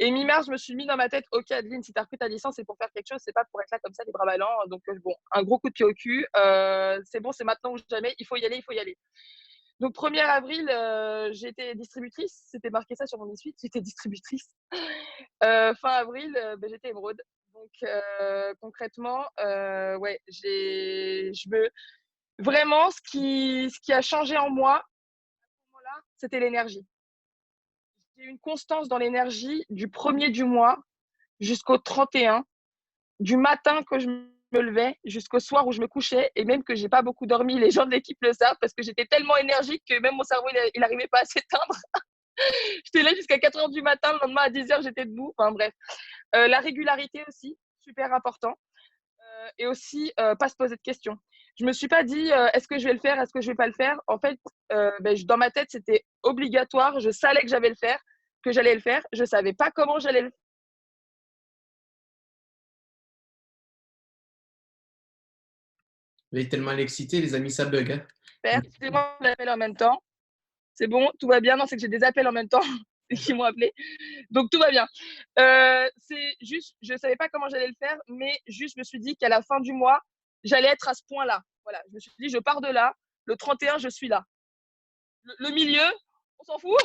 Et mi-mars, je me suis mis dans ma tête, ok Adeline, si tu as repris ta licence, c'est pour faire quelque chose, c'est pas pour être là comme ça, les bras ballants. Donc bon, un gros coup de pied au cul. C'est bon, c'est maintenant ou jamais, il faut y aller, il faut y aller. Donc 1er avril, j'étais distributrice, c'était marqué ça sur mon e-suite, j'étais distributrice. Fin avril, j'étais émeraude. Donc concrètement, vraiment ce qui a changé en moi à ce moment-là, c'était l'énergie. J'ai eu une constance dans l'énergie du 1er du mois jusqu'au 31, du matin que je me levais jusqu'au soir où je me couchais, et même que j'ai pas beaucoup dormi, les gens de l'équipe le savent, parce que j'étais tellement énergique que même mon cerveau, il n'arrivait pas à s'éteindre. J'étais là jusqu'à 4h du matin, le lendemain à 10h, j'étais debout. Enfin bref. La régularité aussi, super important. Et aussi, pas se poser de questions. Je me suis pas dit, est-ce que je vais le faire, est-ce que je vais pas le faire? En fait, dans ma tête, c'était obligatoire. Je savais que j'allais le faire. Je savais pas comment j'allais le faire. Vous avez tellement l'excité, les amis, ça bug. Hein. Excusez-moi, l'appel en même temps. C'est bon, tout va bien. Non, c'est que j'ai des appels en même temps qui m'ont appelé. Donc, tout va bien. C'est juste, je ne savais pas comment j'allais le faire, mais juste, je me suis dit qu'à la fin du mois, j'allais être à ce point-là. Voilà, je me suis dit, je pars de là. Le 31, je suis là. Le milieu, on s'en fout,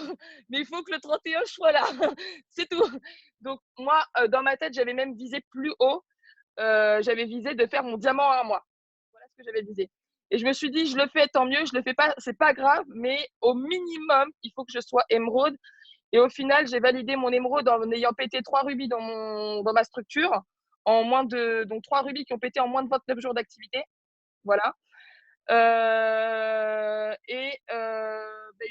mais il faut que le 31, je sois là. C'est tout. Donc, moi, dans ma tête, j'avais même visé plus haut. J'avais visé de faire mon diamant en un mois. Voilà ce que j'avais visé. Et je me suis dit, je le fais, tant mieux, je le fais pas, c'est pas grave, mais au minimum, il faut que je sois émeraude. Et au final, j'ai validé mon émeraude en ayant pété 3 rubis dans ma structure, donc 3 rubis qui ont pété en moins de 29 jours d'activité. Voilà. Il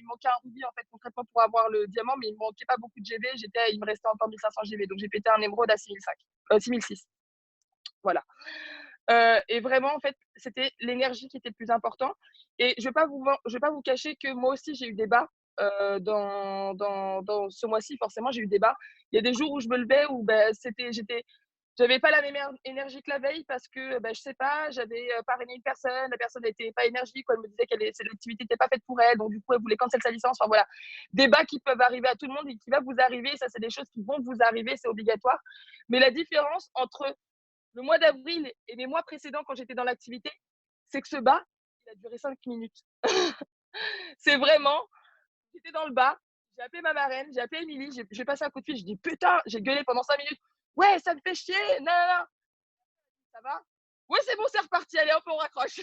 me manquait un rubis en fait concrètement pour avoir le diamant, mais il me manquait pas beaucoup de GV. Il me restait encore 1500 GV, donc j'ai pété un émeraude à 6006. Voilà. Et vraiment, en fait, c'était l'énergie qui était le plus important. Et je vais pas vous cacher que moi aussi, j'ai eu des bas. Dans ce mois-ci, forcément, j'ai eu des bas. Il y a des jours où je me levais où j'avais pas la même énergie que la veille parce que, je sais pas, j'avais parrainé une personne, la personne n'était pas énergique, elle me disait que l'activité n'était pas faite pour elle, donc du coup, elle voulait cancel sa licence. Enfin voilà, des bas qui peuvent arriver à tout le monde et qui va vous arriver. Ça, c'est des choses qui vont vous arriver, c'est obligatoire. Mais la différence entre le mois d'avril et les mois précédents quand j'étais dans l'activité, c'est que ce bas, il a duré 5 minutes. C'est vraiment, j'étais dans le bas, j'ai appelé ma marraine, j'ai appelé Émilie, j'ai passé un coup de fil, je dis putain, j'ai gueulé pendant 5 minutes. Ouais, ça me fait chier, non, non, non. Ça va? Ouais, c'est bon, c'est reparti, allez hop, on raccroche.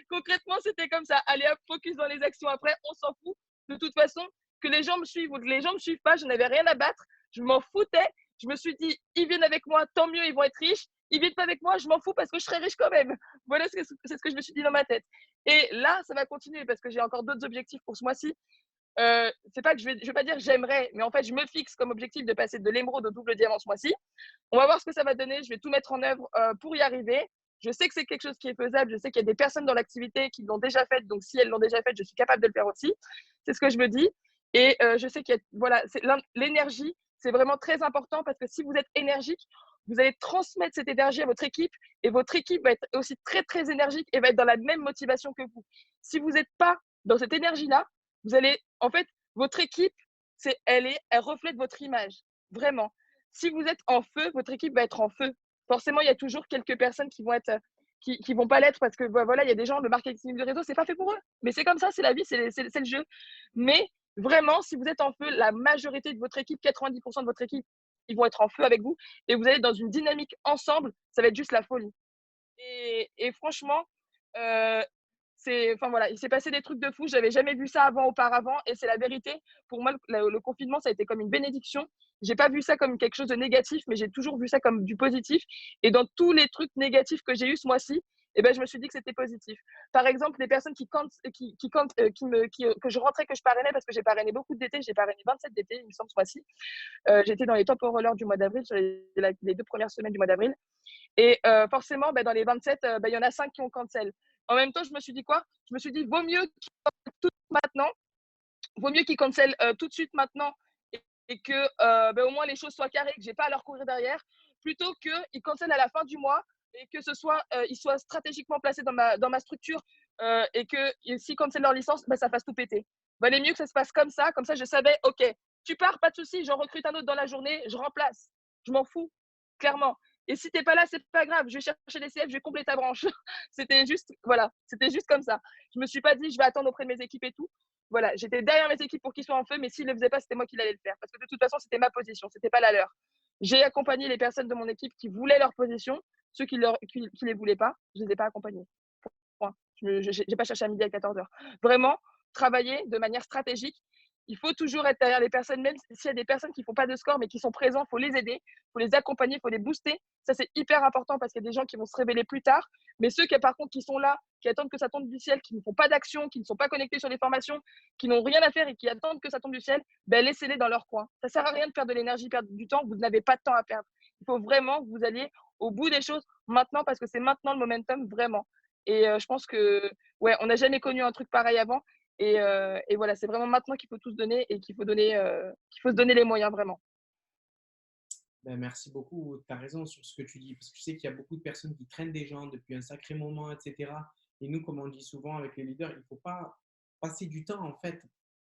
Concrètement, c'était comme ça. Allez hop, focus dans les actions après, on s'en fout. De toute façon, que les gens me suivent ou que les gens me suivent pas, je n'avais rien à battre. Je m'en foutais. Je me suis dit, ils viennent avec moi, tant mieux, ils vont être riches. Ils viennent pas avec moi, je m'en fous parce que je serai riche quand même. Voilà, c'est ce que je me suis dit dans ma tête. Et là, ça va continuer parce que j'ai encore d'autres objectifs pour ce mois-ci. C'est pas que je vais pas dire j'aimerais, mais en fait, je me fixe comme objectif de passer de l'émeraude au double diamant ce mois-ci. On va voir ce que ça va donner. Je vais tout mettre en œuvre pour y arriver. Je sais que c'est quelque chose qui est faisable. Je sais qu'il y a des personnes dans l'activité qui l'ont déjà fait. Donc, si elles l'ont déjà fait, je suis capable de le faire aussi. C'est ce que je me dis. Et je sais qu'il y a, voilà, l'énergie, c'est vraiment très important parce que si vous êtes énergique, vous allez transmettre cette énergie à votre équipe et votre équipe va être aussi très, très énergique et va être dans la même motivation que vous. Si vous n'êtes pas dans cette énergie-là, vous allez, en fait, votre équipe, elle reflète votre image. Vraiment. Si vous êtes en feu, votre équipe va être en feu. Forcément, il y a toujours quelques personnes qui vont pas l'être parce que voilà, il y a des gens, le marketing de réseau, c'est pas fait pour eux. Mais c'est comme ça, c'est la vie, c'est le jeu. Mais vraiment, si vous êtes en feu, la majorité de votre équipe, 90% de votre équipe, ils vont être en feu avec vous et vous allez être dans une dynamique ensemble, ça va être juste la folie. Et franchement, enfin voilà, il s'est passé des trucs de fou. J'avais jamais vu ça auparavant, et c'est la vérité. Pour moi, le confinement, ça a été comme une bénédiction. J'ai pas vu ça comme quelque chose de négatif, mais j'ai toujours vu ça comme du positif. Et dans tous les trucs négatifs que j'ai eu ce mois-ci, je me suis dit que c'était positif. Par exemple, les personnes que je rentrais, que je parrainais, parce que j'ai parrainé beaucoup d'été, j'ai parrainé 27 d'été, il me semble, ce mois-ci. J'étais dans les top rollers du mois d'avril, sur les 2 premières semaines du mois d'avril. Et forcément, dans les 27, il y en a 5 qui ont cancel. En même temps, je me suis dit quoi? Je me suis dit, vaut mieux qu'ils cancellent tout maintenant, vaut mieux qu'ils cancellent tout de suite maintenant et que au moins les choses soient carrées, que j'ai pas à leur courir derrière, plutôt qu'ils cancellent à la fin du mois et que ils soient stratégiquement placés dans ma structure et que s'ils cancellent leur licence, ça fasse tout péter. Valait mieux que ça se passe comme ça je savais, ok, tu pars, pas de souci, j'en recrute un autre dans la journée, je remplace. Je m'en fous, clairement. Et si t'es pas là, c'est pas grave, je vais chercher les CF, je vais combler ta branche. C'était juste comme ça. Je me suis pas dit, je vais attendre auprès de mes équipes et tout. Voilà, j'étais derrière mes équipes pour qu'ils soient en feu, mais s'ils ne le faisaient pas, c'était moi qui l'allais le faire. Parce que de toute façon, c'était ma position, c'était pas la leur. J'ai accompagné les personnes de mon équipe qui voulaient leur position, ceux qui les voulaient pas, je les ai pas accompagnés. Point. Je n'ai pas cherché à midi à 14h. Vraiment, travailler de manière stratégique. Il faut toujours être derrière les personnes, même s'il y a des personnes qui ne font pas de score, mais qui sont présents, il faut les aider, il faut les accompagner, il faut les booster. Ça, c'est hyper important parce qu'il y a des gens qui vont se révéler plus tard. Mais ceux qui, par contre, qui sont là, qui attendent que ça tombe du ciel, qui ne font pas d'action, qui ne sont pas connectés sur les formations, qui n'ont rien à faire et qui attendent que ça tombe du ciel, laissez-les dans leur coin. Ça ne sert à rien de perdre de l'énergie, perdre du temps. Vous n'avez pas de temps à perdre. Il faut vraiment que vous alliez au bout des choses maintenant parce que c'est maintenant le momentum, vraiment. Et je pense que, ouais, on n'a jamais connu un truc pareil avant. Et voilà, c'est vraiment maintenant qu'il faut tout se donner et qu'il faut se donner les moyens, vraiment. Ben, merci beaucoup. Tu as raison sur ce que tu dis, parce que je sais qu'il y a beaucoup de personnes qui traînent des gens depuis un sacré moment, etc. Et nous, comme on dit souvent avec les leaders, il ne faut pas passer du temps, en fait,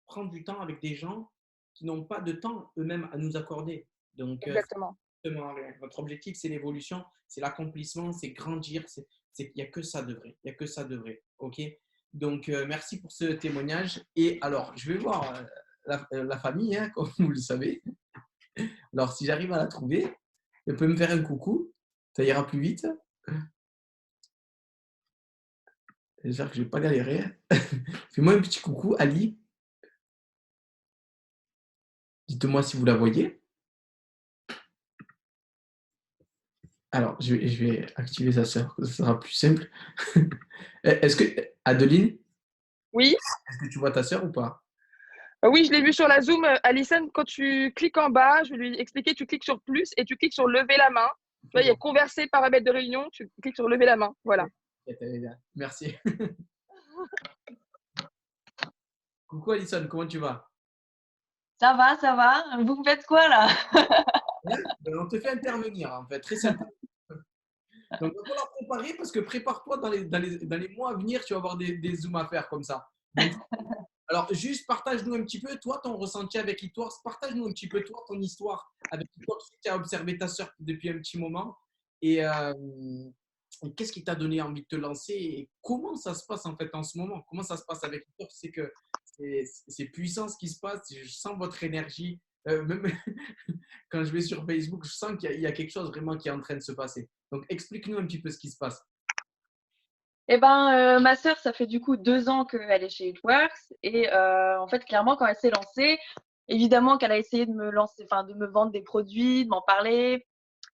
prendre du temps avec des gens qui n'ont pas de temps eux-mêmes à nous accorder. Donc, Exactement. exactement rien. Notre objectif, c'est l'évolution, c'est l'accomplissement, c'est grandir. Il n'y a que ça de vrai. Il n'y a que ça de vrai. OK? Donc, merci pour ce témoignage. Et alors, je vais voir la famille, hein, comme vous le savez. Alors, si j'arrive à la trouver, elle peut me faire un coucou. Ça ira plus vite. J'espère que je ne vais pas galérer. Fais-moi un petit coucou, Ali. Dites-moi si vous la voyez. Alors, je vais activer sa sœur. Ça sera plus simple. Est-ce que, Adeline, Oui, est-ce que tu vois ta sœur ou pas? oui, je l'ai vu sur la Zoom. Alison, quand tu cliques en bas, je vais lui expliquer, tu cliques sur plus et tu cliques sur lever la main. Tu vois, il y a converser, paramètres de réunion, tu cliques sur lever la main. Voilà. Merci. Coucou Alison, comment tu vas? Ça va, ça va. Vous me faites quoi là? On te fait intervenir, en fait, très sympa. Donc, on va la préparer parce que prépare-toi dans les mois à venir, tu vas avoir des zooms à faire comme ça. Donc, alors, juste partage-nous un petit peu, toi, ton ressenti avec eTworks. Partage-nous un petit peu, toi, ton histoire avec eTworks. Tu as observé ta sœur depuis un petit moment. Et, qu'est-ce qui t'a donné envie de te lancer? Et comment ça se passe, en fait, en ce moment? Comment ça se passe avec eTworks? C'est que c'est puissant ce qui se passe. Je sens votre énergie. Même quand je vais sur Facebook, je sens qu'il y a quelque chose vraiment qui est en train de se passer. Donc, explique-nous un petit peu ce qui se passe. Eh ben, ma sœur, ça fait du coup 2 ans qu'elle est chez It et en fait, clairement, quand elle s'est lancée, évidemment qu'elle a essayé de me lancer, enfin de me vendre des produits, de m'en parler,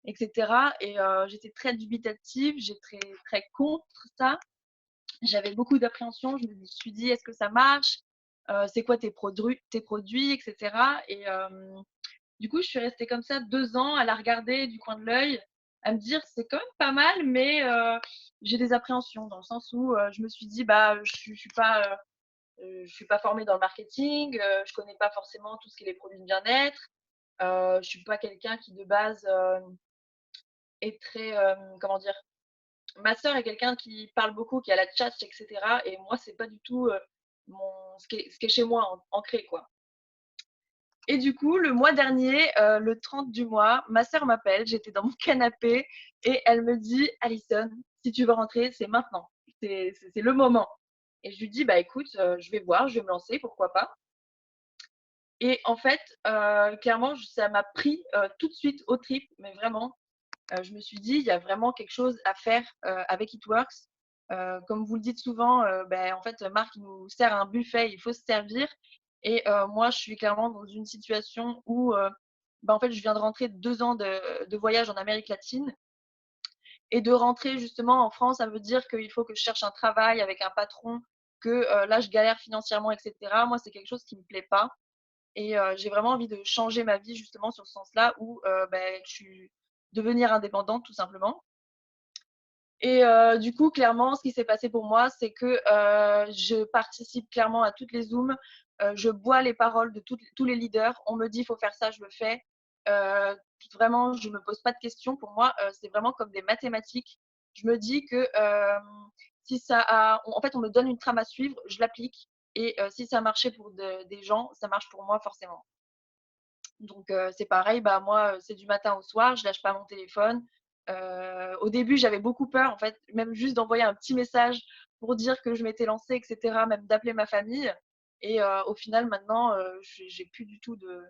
etc. Et j'étais très dubitative, j'étais très contre ça. J'avais beaucoup d'appréhension. Je me suis dit, est-ce que ça marche? C'est quoi tes produits, etc. Et du coup, je suis restée comme ça 2 ans à la regarder du coin de l'œil, à me dire c'est quand même pas mal, mais j'ai des appréhensions dans le sens où je me suis dit bah je suis pas formée dans le marketing, je connais pas forcément tout ce qui est les produits de bien-être, je suis pas quelqu'un qui de base est très comment dire. Ma sœur est quelqu'un qui parle beaucoup, qui a la tchatche, etc. Et moi c'est pas du tout ce qui est chez moi ancré quoi. Et du coup, le mois dernier, le 30 du mois, ma sœur m'appelle, j'étais dans mon canapé et elle me dit: «Alison, si tu veux rentrer, c'est maintenant, c'est le moment». Et je lui dis: «Bah écoute, je vais voir, je vais me lancer, pourquoi pas». Et en fait, clairement, ça m'a pris, tout de suite aux tripes, mais vraiment. Je me suis dit: «Il y a vraiment quelque chose à faire, avec It Works». Comme vous le dites souvent, en fait, Marc il nous sert un buffet, il faut se servir. Et moi, je suis clairement dans une situation où, en fait, je viens de rentrer de 2 ans de voyage en Amérique latine et de rentrer justement en France, ça veut dire qu'il faut que je cherche un travail avec un patron, que, là, je galère financièrement et cetera. Moi, c'est quelque chose qui me plaît pas et j'ai vraiment envie de changer ma vie justement sur ce sens-là où, devenir indépendante tout simplement. Et du coup, clairement, ce qui s'est passé pour moi, c'est que je participe clairement à toutes les Zooms. Je bois les paroles de tous les leaders. On me dit, il faut faire ça, je le fais. Euh, Vraiment, je ne me pose pas de questions. Pour moi, c'est vraiment comme des mathématiques. Je me dis que si ça a… En fait, on me donne une trame à suivre, je l'applique. Et si ça a marché pour des gens, ça marche pour moi forcément. Donc c'est pareil, bah moi, c'est du matin au soir, je lâche pas mon téléphone. Au début, j'avais beaucoup peur, en fait, même juste d'envoyer un petit message pour dire que je m'étais lancée, et cetera, même d'appeler ma famille. Et au final, maintenant, j'ai plus du tout de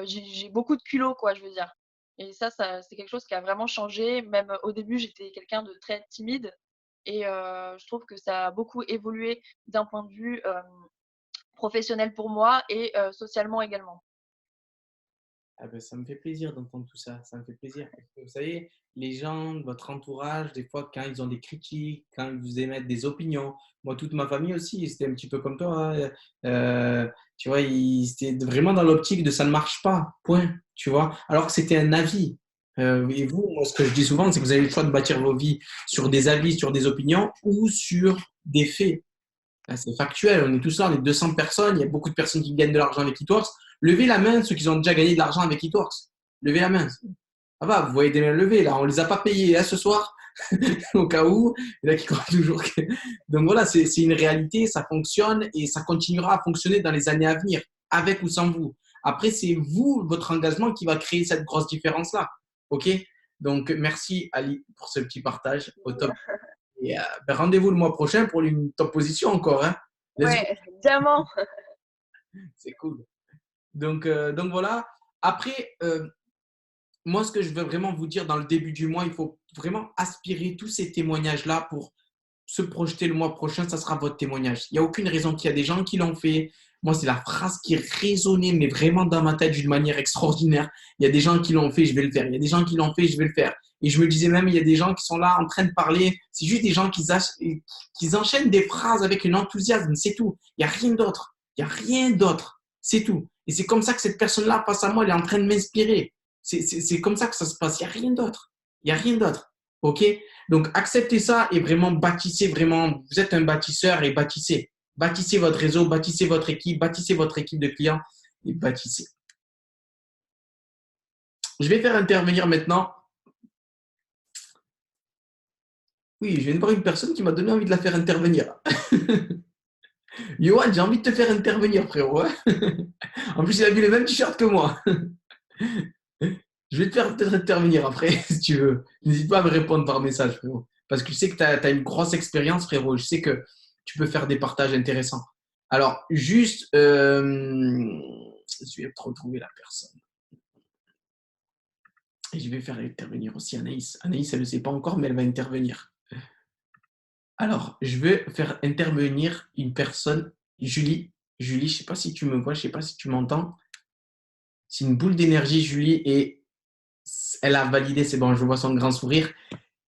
j'ai beaucoup de culot, quoi, je veux dire. Et ça c'est quelque chose qui a vraiment changé. Même au début, j'étais quelqu'un de très timide et je trouve que ça a beaucoup évolué d'un point de vue, professionnel pour moi et socialement également. Ah ben, ça me fait plaisir d'entendre tout ça. Ça me fait plaisir. Parce que, vous savez, les gens de votre entourage, des fois, quand ils ont des critiques, quand ils vous émettent des opinions, moi, toute ma famille aussi, c'était un petit peu comme toi, hein. Tu vois, c'était vraiment dans l'optique de ça ne marche pas, point. Tu vois, alors que c'était un avis. Et vous, moi, ce que je dis souvent, c'est que vous avez le choix de bâtir vos vies sur des avis, sur des opinions ou sur des faits. Là, c'est factuel, on est tous là, on est 200 personnes, il y a beaucoup de personnes qui gagnent de l'argent avec eTworks. Levez la main ceux qui ont déjà gagné de l'argent avec eTworks. Levez la main. Ah bah, vous voyez des mains levées, là. On les a pas payées ce soir, au cas où. Il y en a qui croient toujours que… Donc voilà, c'est une réalité, ça fonctionne et ça continuera à fonctionner dans les années à venir, avec ou sans vous. Après, c'est vous, votre engagement, qui va créer cette grosse différence-là. OK? Donc, merci Ali pour ce petit partage au top. Et ben, rendez-vous le mois prochain pour une top position encore. Hein. Ouais, diamant. C'est cool. Donc voilà. Après, moi, ce que je veux vraiment vous dire dans le début du mois, il faut vraiment aspirer tous ces témoignages-là pour se projeter le mois prochain, ça sera votre témoignage. Il n'y a aucune raison qu'il y a des gens qui l'ont fait. Moi, c'est la phrase qui résonnait, mais vraiment dans ma tête d'une manière extraordinaire. Il y a des gens qui l'ont fait, je vais le faire. Il y a des gens qui l'ont fait, je vais le faire. Et je me disais même, il y a des gens qui sont là en train de parler. C'est juste des gens qui enchaînent des phrases avec un enthousiasme, c'est tout. Il n'y a rien d'autre. Il n'y a rien d'autre. C'est tout. Et c'est comme ça que cette personne-là, face à moi, elle est en train de m'inspirer. C'est comme ça que ça se passe. Il n'y a rien d'autre. Il n'y a rien d'autre. OK? Donc, acceptez ça et vraiment bâtissez vraiment. Vous êtes un bâtisseur et bâtissez. Bâtissez votre réseau, bâtissez votre équipe de clients et bâtissez. Je vais faire intervenir maintenant. Oui, je viens de voir une personne qui m'a donné envie de la faire intervenir. Johan, j'ai envie de te faire intervenir, frérot. En plus, il a vu le même t-shirt que moi. Je vais te faire peut-être intervenir après, si tu veux. N'hésite pas à me répondre par message, frérot. Parce que je sais que tu as une grosse expérience, frérot. Je sais que tu peux faire des partages intéressants. Alors, juste, je vais te retrouver la personne. Et je vais faire intervenir aussi Anaïs. Anaïs, elle ne le sait pas encore, mais elle va intervenir. Alors, je vais faire intervenir une personne, Julie. Julie, je ne sais pas si tu me vois, je ne sais pas si tu m'entends. C'est une boule d'énergie, Julie, et elle a validé, c'est bon, je vois son grand sourire.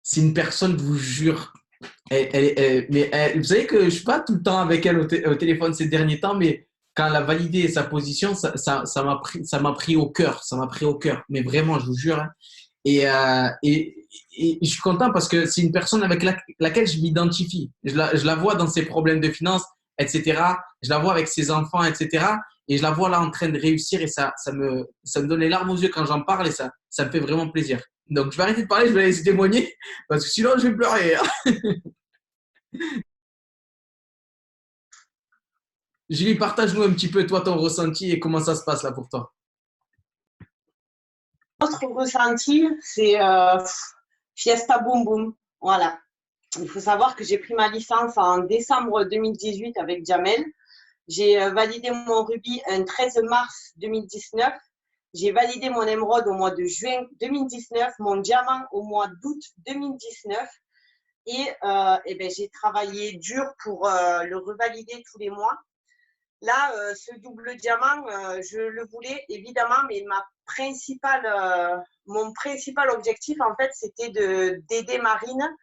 C'est une personne, je vous jure. Vous savez que je ne suis pas tout le temps avec elle au téléphone ces derniers temps, mais quand elle a validé sa position, ça m'a pris au cœur. Ça m'a pris au cœur. Mais vraiment, je vous jure. Hein. Et je suis content parce que c'est une personne avec laquelle je m'identifie. Je la vois dans ses problèmes de finances, etc. Je la vois avec ses enfants, etc. Et je la vois là en train de réussir et ça me donne les larmes aux yeux quand j'en parle et ça me fait vraiment plaisir. Donc, je vais arrêter de parler, je vais la laisser témoigner parce que sinon, je vais pleurer. Julie, partage-nous un petit peu, toi, ton ressenti et comment ça se passe là pour toi. Notre ressenti, c'est fiesta boum boum. Voilà. Il faut savoir que j'ai pris ma licence en décembre 2018 avec Jamel. J'ai validé mon rubis un 13 mars 2019. J'ai validé mon émeraude au mois de juin 2019, mon diamant au mois d'août 2019. Et ben, j'ai travaillé dur pour le revalider tous les mois. Là, ce double diamant, je le voulais évidemment, mais mon principal objectif, en fait, c'était d'aider Marine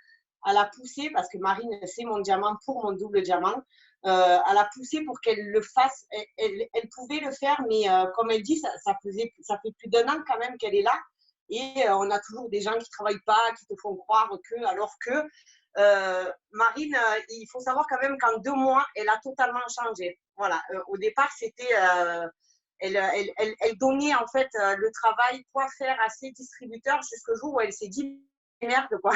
à la pousser, parce que Marine, c'est mon diamant pour mon double diamant, à la pousser pour qu'elle le fasse. Elle pouvait le faire, mais comme elle dit, ça fait plus d'un an quand même qu'elle est là. Et on a toujours des gens qui ne travaillent pas, qui te font croire que, alors que Marine, il faut savoir quand même qu'en 2 mois, elle a totalement changé. Voilà. Au départ, c'était, elle donnait en fait le travail, quoi faire à ses distributeurs jusqu'au jour où elle s'est dit merde quoi.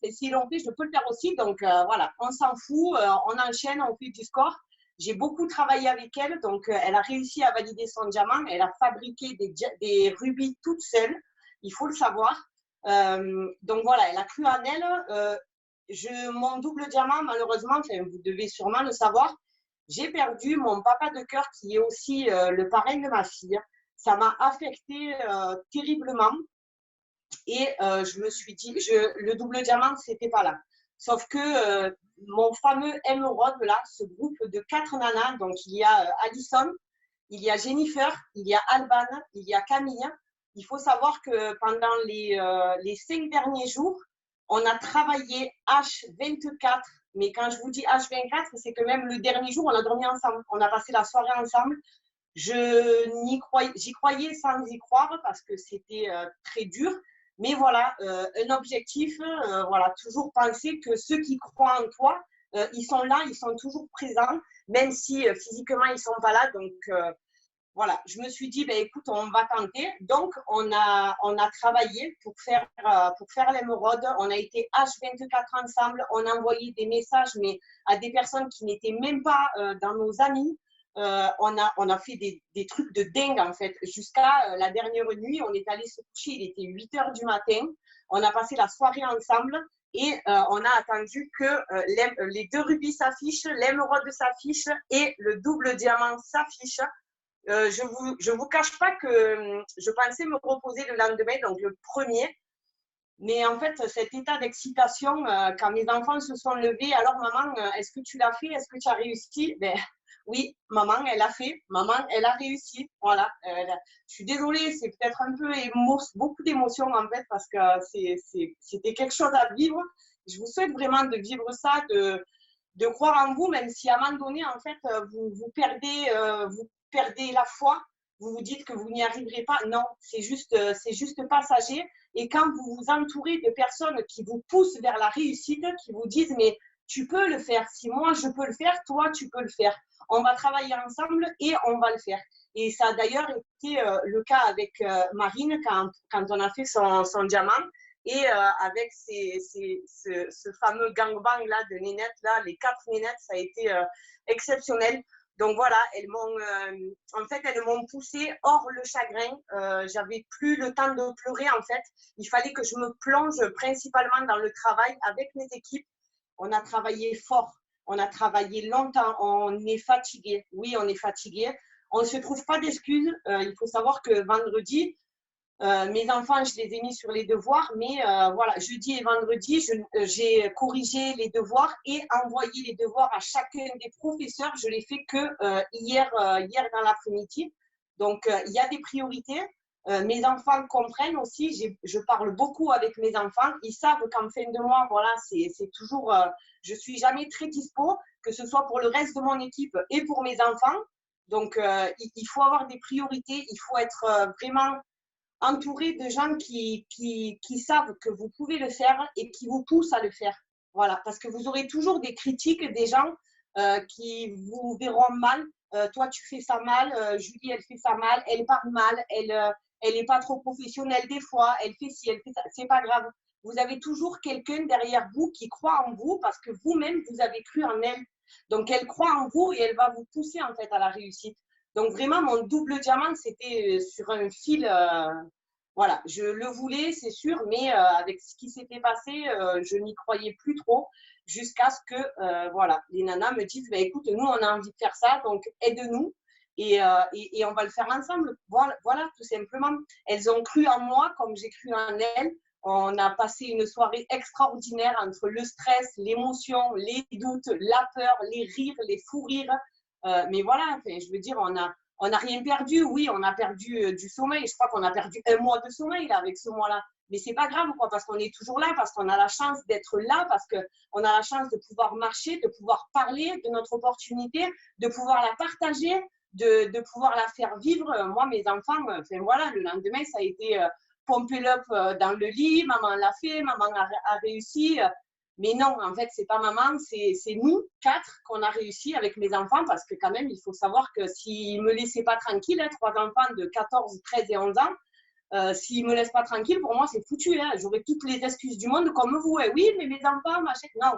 Et s'ils l'ont fait, je peux le faire aussi. Donc voilà, on s'en fout, on enchaîne, on fait du score. J'ai beaucoup travaillé avec elle, donc elle a réussi à valider son diamant. Elle a fabriqué des rubis toute seule, il faut le savoir. Donc voilà, elle a cru en elle. Mon double diamant, malheureusement, vous devez sûrement le savoir, j'ai perdu mon papa de cœur qui est aussi le parrain de ma fille. Ça m'a affecté terriblement et je me suis dit, le double diamant, c'était pas là. Sauf que mon fameux émeraude, là, ce groupe de 4 nanas, donc il y a Alison, il y a Jennifer, il y a Alban, il y a Camille. Il faut savoir que pendant les 5 derniers jours, on a travaillé H24, mais quand je vous dis H24, c'est que même le dernier jour, on a dormi ensemble. On a passé la soirée ensemble. J'y croyais sans y croire parce que c'était très dur. Mais voilà, un objectif, voilà, toujours penser que ceux qui croient en toi, ils sont là, ils sont toujours présents, même si physiquement, ils ne sont pas là. Donc, voilà, je me suis dit, ben, écoute, on va tenter. Donc, on a travaillé pour faire l'émeraude. On a été H24 ensemble. On a envoyé des messages, mais à des personnes qui n'étaient même pas dans nos amis. On a fait des trucs de dingue, en fait. Jusqu'à la dernière nuit, on est allé se coucher. Il était 8 h du matin. On a passé la soirée ensemble. Et on a attendu que les 2 rubis s'affichent, l'émeraude s'affiche et le double diamant s'affiche. Je vous cache pas que je pensais me reposer le lendemain, donc le 1er. Mais en fait, cet état d'excitation, quand mes enfants se sont levés, alors maman, est-ce que tu l'as fait? Est-ce que tu as réussi? Ben, oui, maman, elle a fait. Maman, elle a réussi. Voilà. Je suis désolée, c'est peut-être un peu beaucoup d'émotions en fait, parce que c'était quelque chose à vivre. Je vous souhaite vraiment de vivre ça, de croire en vous, même si à un moment donné, en fait, vous perdez la foi, vous vous dites que vous n'y arriverez pas. Non, c'est juste passager. Et quand vous vous entourez de personnes qui vous poussent vers la réussite, qui vous disent, mais tu peux le faire. Si moi, je peux le faire, toi, tu peux le faire. On va travailler ensemble et on va le faire. Et ça a d'ailleurs été le cas avec Marine quand on a fait son diamant. Et avec ce fameux gangbang là de nénettes, là, les 4 nénettes, ça a été exceptionnel. Donc voilà, elles m'ont poussée hors le chagrin. J'avais plus le temps de pleurer en fait. Il fallait que je me plonge principalement dans le travail avec mes équipes. On a travaillé fort, on a travaillé longtemps, on est fatigué. Oui, on est fatigué. On ne se trouve pas d'excuses. Il faut savoir que vendredi, mes enfants, je les ai mis sur les devoirs, mais voilà, jeudi et vendredi, j'ai corrigé les devoirs et envoyé les devoirs à chacun des professeurs. Je l'ai fait que hier dans l'après-midi. Donc, il y a des priorités. Mes enfants comprennent aussi. Je parle beaucoup avec mes enfants. Ils savent qu'en fin de mois, voilà, c'est toujours. Je suis jamais très dispo, que ce soit pour le reste de mon équipe et pour mes enfants. Donc, il faut avoir des priorités. Il faut être vraiment entouré de gens qui savent que vous pouvez le faire et qui vous poussent à le faire. Voilà, parce que vous aurez toujours des critiques, des gens qui vous verront mal. Toi, tu fais ça mal. Julie, elle fait ça mal. Elle parle mal. Elle n'est pas trop professionnelle des fois. Elle fait ci, elle fait ça. C'est pas grave. Vous avez toujours quelqu'un derrière vous qui croit en vous parce que vous-même, vous avez cru en elle. Donc, elle croit en vous et elle va vous pousser en fait à la réussite. Donc, vraiment, mon double diamant, c'était sur un fil. Voilà, je le voulais, c'est sûr, mais avec ce qui s'était passé, je n'y croyais plus trop jusqu'à ce que voilà, les nanas me disent bah, écoute, nous, on a envie de faire ça, donc aide-nous et on va le faire ensemble. Voilà, tout simplement. Elles ont cru en moi comme j'ai cru en elles. On a passé une soirée extraordinaire entre le stress, l'émotion, les doutes, la peur, les rires, les fous rires. Mais voilà, enfin, je veux dire, on n'a rien perdu. Oui, on a perdu du sommeil. Je crois qu'on a perdu 1 mois de sommeil là, avec ce mois-là. Mais c'est pas grave, quoi, parce qu'on est toujours là, parce qu'on a la chance d'être là, parce qu'on a la chance de pouvoir marcher, de pouvoir parler de notre opportunité, de pouvoir la partager, de pouvoir la faire vivre. Moi, mes enfants, enfin voilà, le lendemain, ça a été pomper l'up dans le lit. Maman l'a fait, maman a réussi. Mais non, en fait, c'est pas maman, c'est nous 4 qu'on a réussi avec mes enfants parce que quand même, il faut savoir que s'ils me laissaient pas tranquille, 3 enfants de 14, 13 et 11 ans, s'ils me laissent pas tranquille, pour moi, c'est foutu. J'aurais toutes les excuses du monde comme vous. Oui, mais mes enfants, machin. Non.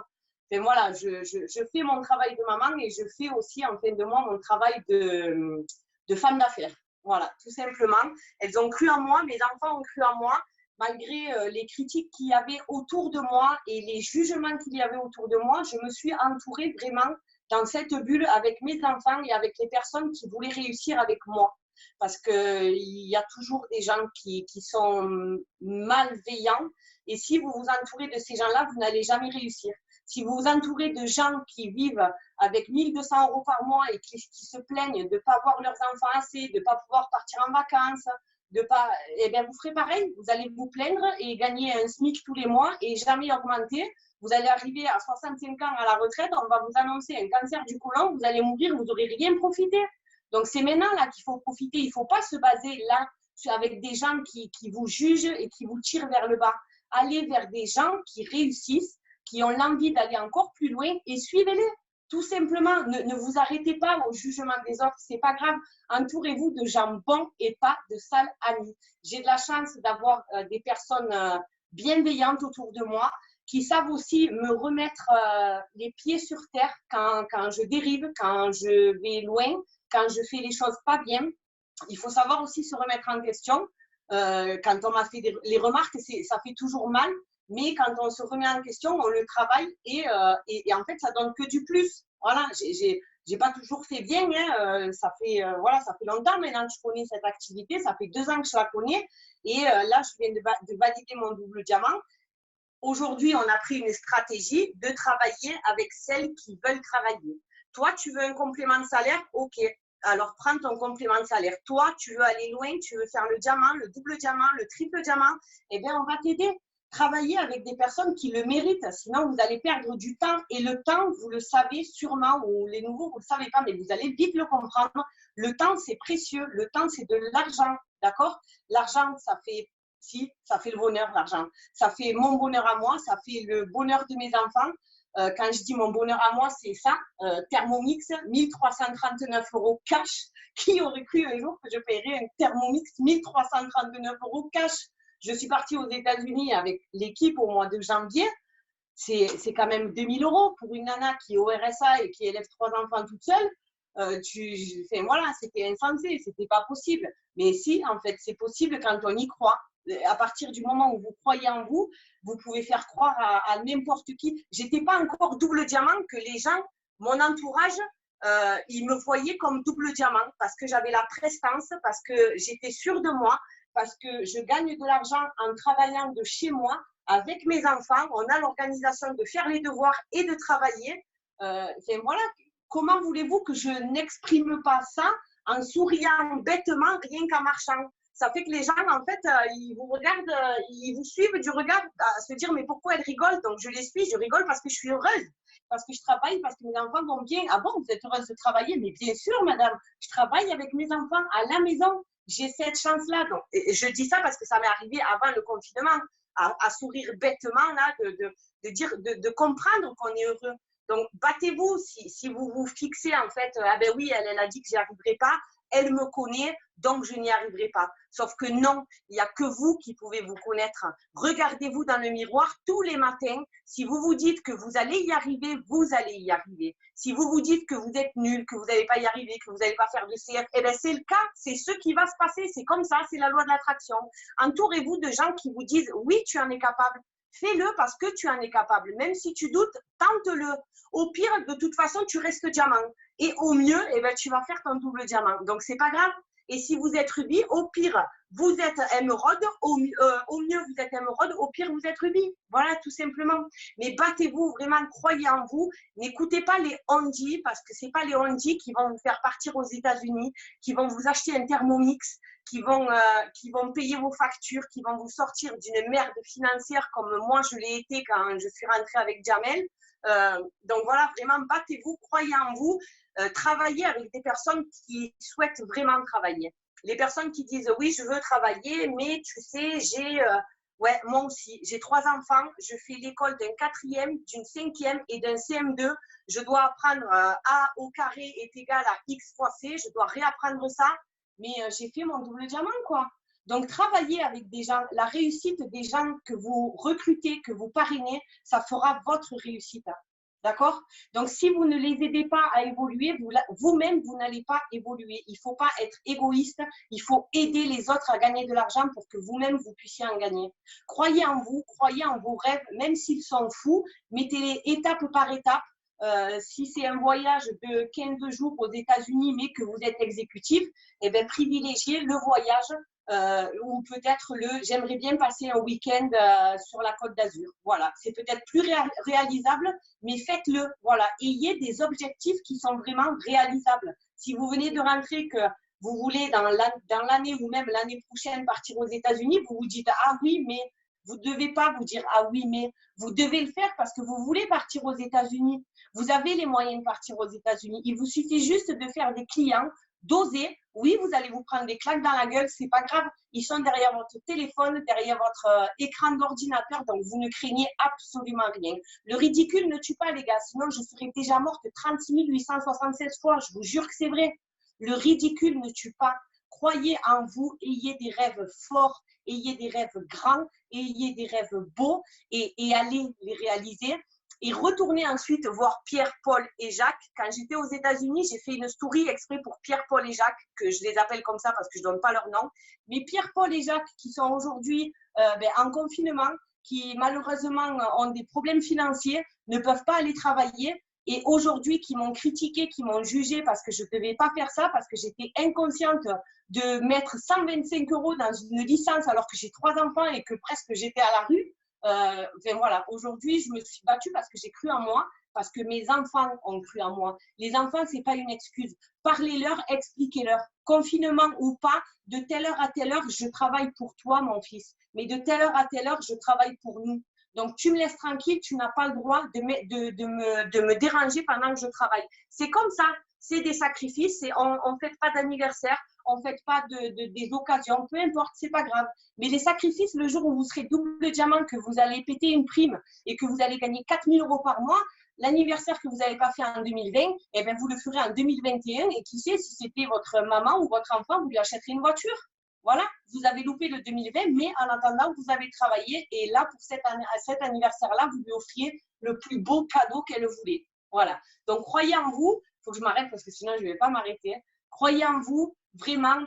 Enfin, voilà, je fais mon travail de maman et je fais aussi en fin de mois mon travail de femme d'affaires. Voilà, tout simplement. Elles ont cru en moi, mes enfants ont cru en moi. Malgré les critiques qu'il y avait autour de moi et les jugements qu'il y avait autour de moi, je me suis entourée vraiment dans cette bulle avec mes enfants et avec les personnes qui voulaient réussir avec moi. Parce qu'il y a toujours des gens qui sont malveillants et si vous vous entourez de ces gens-là, vous n'allez jamais réussir. Si vous vous entourez de gens qui vivent avec 1 200 € par mois et qui se plaignent de ne pas voir leurs enfants assez, de ne pas pouvoir partir en vacances, eh bien, vous ferez pareil. Vous allez vous plaindre et gagner un SMIC tous les mois et jamais augmenter. Vous allez arriver à 65 ans à la retraite, on va vous annoncer un cancer du côlon, vous allez mourir, vous n'aurez rien profité. Donc, c'est maintenant là qu'il faut profiter. Il ne faut pas se baser là avec des gens qui vous jugent et qui vous tirent vers le bas. Allez vers des gens qui réussissent, qui ont l'envie d'aller encore plus loin et suivez-les. Tout simplement, ne vous arrêtez pas au jugement des autres, c'est pas grave. Entourez-vous de gens bons et pas de sales amis. J'ai de la chance d'avoir des personnes bienveillantes autour de moi qui savent aussi me remettre les pieds sur terre quand je dérive, quand je vais loin, quand je fais les choses pas bien. Il faut savoir aussi se remettre en question. Quand on m'a fait les remarques, ça fait toujours mal, mais quand on se remet en question, on le travaille et en fait, ça donne que du plus. Voilà, j'ai pas toujours fait bien, hein, ça fait longtemps maintenant que je connais cette activité, ça fait 2 ans que je la connais et là, je viens de valider mon double diamant. Aujourd'hui, on a pris une stratégie de travailler avec celles qui veulent travailler. Toi, tu veux un complément de salaire? OK. Alors, prends ton complément de salaire. Toi, tu veux aller loin, tu veux faire le diamant, le double diamant, le triple diamant. Eh bien, on va t'aider. Travailler avec des personnes qui le méritent. Sinon, vous allez perdre du temps. Et le temps, vous le savez sûrement, ou les nouveaux, vous ne le savez pas, mais vous allez vite le comprendre. Le temps, c'est précieux. Le temps, c'est de l'argent. D'accord? L'argent, ça fait le bonheur, l'argent. Ça fait mon bonheur à moi, ça fait le bonheur de mes enfants. Quand je dis mon bonheur à moi, c'est ça. Thermomix, 1339 € cash. Qui aurait cru un jour que je paierais un Thermomix 1339 € cash? Je suis partie aux États-Unis avec l'équipe au mois de janvier. C'est quand même 2000 € pour une nana qui est au RSA et qui élève 3 enfants toute seule. Voilà, c'était insensé, c'était pas possible. Mais si, en fait, c'est possible quand on y croit. À partir du moment où vous croyez en vous, vous pouvez faire croire à n'importe qui. J'étais pas encore double diamant que les gens, mon entourage, ils me voyaient comme double diamant parce que j'avais la prestance, parce que j'étais sûre de moi, parce que je gagne de l'argent en travaillant de chez moi avec mes enfants. On a l'organisation de faire les devoirs et de travailler. Voilà. Comment voulez-vous que je n'exprime pas ça en souriant bêtement, rien qu'en marchant? Ça fait que les gens, en fait, ils vous regardent, ils vous suivent du regard à se dire mais pourquoi elle rigole? Donc je les suis, je rigole parce que je suis heureuse, parce que je travaille, parce que mes enfants vont bien. Ah bon, vous êtes heureuse de travailler? Mais bien sûr, madame, je travaille avec mes enfants à la maison. J'ai cette chance-là. Donc, et je dis ça parce que ça m'est arrivé avant le confinement, à sourire bêtement, là, de comprendre qu'on est heureux. Donc, battez-vous si vous vous fixez en fait, ah ben oui, elle a dit que j'y arriverai pas, elle me connaît, donc je n'y arriverai pas. Sauf que non, il n'y a que vous qui pouvez vous connaître. Regardez-vous dans le miroir tous les matins. Si vous vous dites que vous allez y arriver, vous allez y arriver. Si vous vous dites que vous êtes nul, que vous n'allez pas y arriver, que vous n'allez pas faire de CF, eh bien c'est le cas, c'est ce qui va se passer. C'est comme ça, c'est la loi de l'attraction. Entourez-vous de gens qui vous disent oui, tu en es capable. Fais-le parce que tu en es capable. Même si tu doutes, tente-le. Au pire, de toute façon, tu restes diamant. Et au mieux, eh ben, tu vas faire ton double diamant. Donc, c'est pas grave. Et si vous êtes rubis, au pire, vous êtes émeraude. Au mieux, vous êtes émeraude. Au pire, vous êtes rubis. Voilà, tout simplement. Mais battez-vous, vraiment, croyez en vous. N'écoutez pas les on-dit parce que c'est pas les on-dit qui vont vous faire partir aux États-Unis, qui vont vous acheter un Thermomix, qui vont payer vos factures, qui vont vous sortir d'une merde financière comme moi, je l'ai été quand je suis rentrée avec Jamel. Donc voilà, vraiment, battez-vous, croyez en vous, travaillez avec des personnes qui souhaitent vraiment travailler. Les personnes qui disent oui, je veux travailler, mais tu sais, ouais, moi aussi, j'ai 3 enfants, je fais l'école d'un 4e, d'une 5e et d'un CM2. Je dois apprendre A au carré est égal à X fois C, je dois réapprendre ça, mais j'ai fait mon double diamant, quoi. Donc, travailler avec des gens, la réussite des gens que vous recrutez, que vous parrainez, ça fera votre réussite. D'accord? Donc, si vous ne les aidez pas à évoluer, vous-même, vous n'allez pas évoluer. Il ne faut pas être égoïste. Il faut aider les autres à gagner de l'argent pour que vous-même, vous puissiez en gagner. Croyez en vous, croyez en vos rêves, même s'ils sont fous. Mettez-les étape par étape. Si c'est un voyage de 15 jours aux États-Unis, mais que vous êtes exécutif, eh bien, privilégiez le voyage ou peut-être j'aimerais bien passer un week-end sur la Côte d'Azur. Voilà, c'est peut-être plus réalisable, mais faites-le. Voilà, ayez des objectifs qui sont vraiment réalisables. Si vous venez de rentrer, que vous voulez dans l'année ou même l'année prochaine partir aux États-Unis, vous vous dites ah oui, mais vous ne devez pas vous dire ah oui, mais vous devez le faire parce que vous voulez partir aux États-Unis. Vous avez les moyens de partir aux États-Unis. Il vous suffit juste de faire des clients, Dosez. Oui, vous allez vous prendre des claques dans la gueule, c'est pas grave. Ils sont derrière votre téléphone, derrière votre écran d'ordinateur, donc vous ne craignez absolument rien. Le ridicule ne tue pas, les gars, sinon je serais déjà morte 36 876 fois, je vous jure que c'est vrai. Le ridicule ne tue pas. Croyez en vous, ayez des rêves forts, ayez des rêves grands, ayez des rêves beaux et allez les réaliser. Et retournez ensuite voir Pierre, Paul et Jacques. Quand j'étais aux États-Unis, j'ai fait une story exprès pour Pierre, Paul et Jacques, que je les appelle comme ça parce que je ne donne pas leur nom. Mais Pierre, Paul et Jacques qui sont aujourd'hui en confinement, qui malheureusement ont des problèmes financiers, ne peuvent pas aller travailler. Et aujourd'hui, qui m'ont critiqué, qui m'ont jugé parce que je ne devais pas faire ça, parce que j'étais inconsciente de mettre 125 € dans une licence alors que j'ai 3 enfants et que presque j'étais à la rue. Voilà, aujourd'hui, je me suis battue parce que j'ai cru en moi, parce que mes enfants ont cru en moi. Les enfants, ce n'est pas une excuse. Parlez-leur, expliquez-leur. Confinement ou pas, de telle heure à telle heure, je travaille pour toi, mon fils. Mais de telle heure à telle heure, je travaille pour nous. Donc, tu me laisses tranquille, tu n'as pas le droit de me déranger pendant que je travaille. C'est comme ça, c'est des sacrifices. On ne fait pas d'anniversaire, on ne fait pas des occasions, peu importe, c'est pas grave. Mais les sacrifices, le jour où vous serez double diamant, que vous allez péter une prime et que vous allez gagner 4 000 € par mois, l'anniversaire que vous n'avez pas fait en 2020, eh bien, vous le ferez en 2021. Et qui sait, si c'était votre maman ou votre enfant, vous lui achèterez une voiture. Voilà, vous avez loupé le 2020, mais en attendant, vous avez travaillé. Et là, pour cet anniversaire-là, vous lui offriez le plus beau cadeau qu'elle voulait. Voilà. Donc, croyez en vous. Il faut que je m'arrête parce que sinon, je ne vais pas m'arrêter. Croyez en vous, vraiment.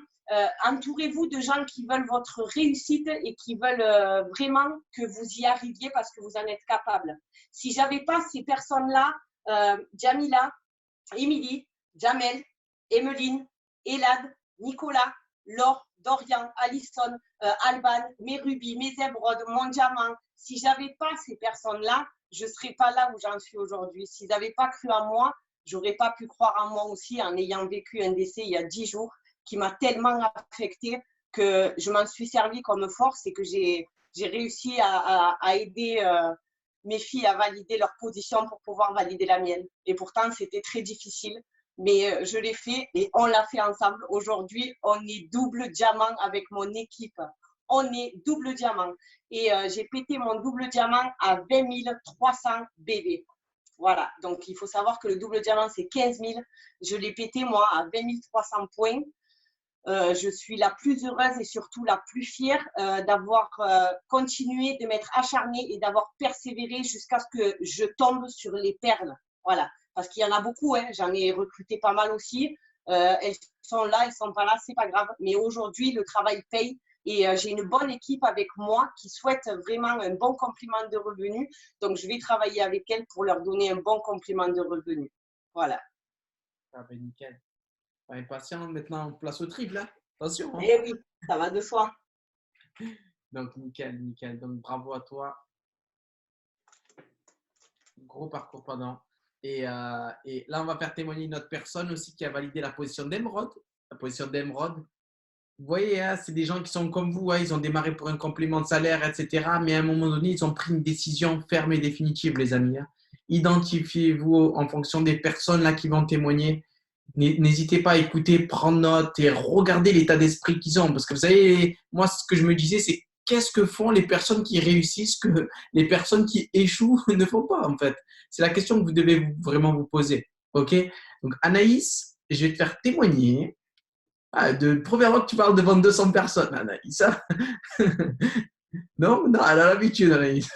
Entourez-vous de gens qui veulent votre réussite et qui veulent vraiment que vous y arriviez parce que vous en êtes capable. Si je n'avais pas ces personnes-là, Jamila, Émilie, Jamel, Emeline, Elad, Nicolas, Laure, Dorian, Alison, Alban, mes rubis, mes émeraudes, mon diamant, si je n'avais pas ces personnes-là, je ne serais pas là où j'en suis aujourd'hui. S'ils n'avaient pas cru en moi, je n'aurais pas pu croire en moi aussi en ayant vécu un décès il y a 10 jours qui m'a tellement affectée que je m'en suis servi comme force et que j'ai réussi à aider mes filles à valider leur position pour pouvoir valider la mienne. Et pourtant, c'était très difficile, mais je l'ai fait et on l'a fait ensemble. Aujourd'hui, on est double diamant avec mon équipe. On est double diamant. Et j'ai pété mon double diamant à 20 300 BV. Voilà, donc il faut savoir que le double diamant, c'est 15 000. Je l'ai pété, moi, à 20 300 points. Je suis la plus heureuse et surtout la plus fière d'avoir continué, de m'être acharnée et d'avoir persévéré jusqu'à ce que je tombe sur les perles. Voilà, parce qu'il y en a beaucoup, hein. J'en ai recruté pas mal aussi. Elles sont là, elles ne sont pas là, c'est pas grave. Mais aujourd'hui, le travail paye et j'ai une bonne équipe avec moi qui souhaite vraiment un bon complément de revenus. Donc, je vais travailler avec elles pour leur donner un bon complément de revenus. Voilà. Ah ben nickel. Impatient maintenant, place au triple, hein. Attention. Hein. Eh oui, ça va de soi. Donc, nickel, nickel. Donc, bravo à toi. Gros parcours, pardon. Et là, on va faire témoigner une autre personne aussi qui a validé la position d'émeraude. La position d'émeraude. Vous voyez, hein, c'est des gens qui sont comme vous. Hein, ils ont démarré pour un complément de salaire, etc. Mais à un moment donné, ils ont pris une décision ferme et définitive, les amis. Hein. Identifiez-vous en fonction des personnes là qui vont témoigner. N'hésitez pas à écouter, prendre note et regarder l'état d'esprit qu'ils ont. Parce que vous savez, moi, ce que je me disais, c'est qu'est-ce que font les personnes qui réussissent que les personnes qui échouent ne font pas, en fait. C'est la question que vous devez vraiment vous poser. OK? Donc, Anaïs, je vais te faire témoigner. Première fois que tu parles devant 200 personnes, Anaïs. Hein. Non, elle a l'habitude, Anaïs.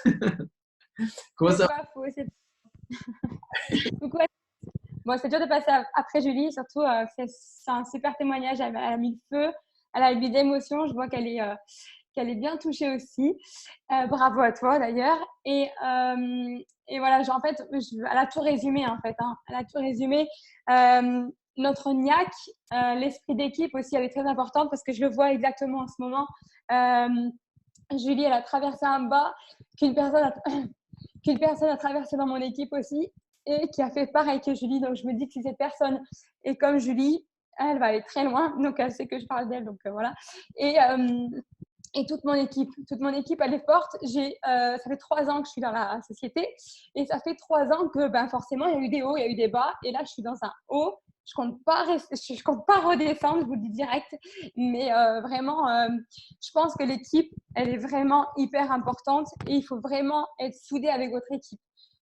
Comment ça va? Coucou. Bon, c'est dur de passer après Julie, surtout c'est un super témoignage. Elle a mis le feu, elle a eu d'émotions. Je vois qu'elle est bien touchée aussi. Bravo à toi d'ailleurs. Et voilà, en fait, elle a tout résumé en fait. Hein. Elle a tout résumé. Notre niaque, l'esprit d'équipe aussi, elle est très importante parce que je le vois exactement en ce moment. Julie, elle a traversé un bas qu'une personne a traversé dans mon équipe aussi. Et qui a fait pareil que Julie. Donc, je me dis que si cette personne est comme Julie, elle va aller très loin. Donc, elle sait que je parle d'elle. Donc, voilà. Et toute mon équipe, elle est forte. Ça fait 3 ans que je suis dans la société. Et ça fait 3 ans que, forcément, il y a eu des hauts, il y a eu des bas. Et là, je suis dans un haut je compte pas redescendre, je vous le dis direct. Mais vraiment, je pense que l'équipe, elle est vraiment hyper importante et il faut vraiment être soudé avec votre équipe.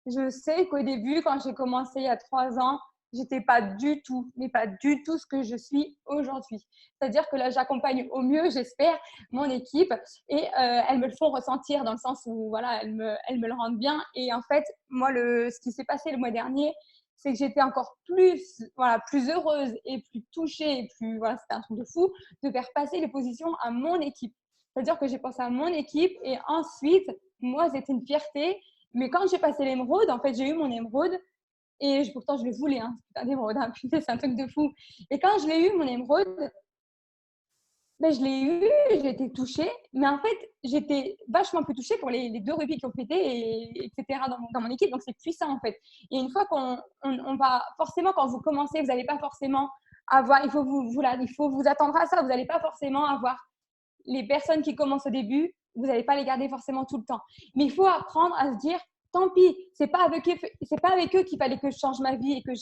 Je sais qu'au début, quand j'ai commencé il y a 3 ans, j'étais pas du tout, mais pas du tout ce que je suis aujourd'hui. C'est-à-dire que là, j'accompagne au mieux, j'espère, mon équipe et elles me le font ressentir dans le sens où voilà, elles me le rendent bien. Et en fait, moi, ce qui s'est passé le mois dernier, c'est que j'étais encore plus heureuse et plus touchée, et plus, voilà, c'était un truc de fou, de faire passer les positions à mon équipe. C'est-à-dire que j'ai pensé à mon équipe et ensuite, moi, c'était une fierté. Mais quand j'ai passé l'émeraude, en fait, j'ai eu mon émeraude et pourtant, je le voulais, hein, putain d'émeraude, hein, putain, c'est un truc de fou. Et quand je l'ai eu, mon émeraude, ben, je l'ai eu, j'ai été touchée, mais en fait, j'étais vachement plus touchée pour les 2 rubis qui ont pété, etc. dans mon équipe. Donc, c'est puissant, en fait. Et une fois qu'on va, forcément, quand vous commencez, vous n'allez pas forcément avoir, il faut vous attendre à ça. Vous n'allez pas forcément avoir les personnes qui commencent au début, vous n'allez pas les garder forcément tout le temps. Mais il faut apprendre à se dire, tant pis, c'est pas avec eux qu'il fallait que je change ma vie et que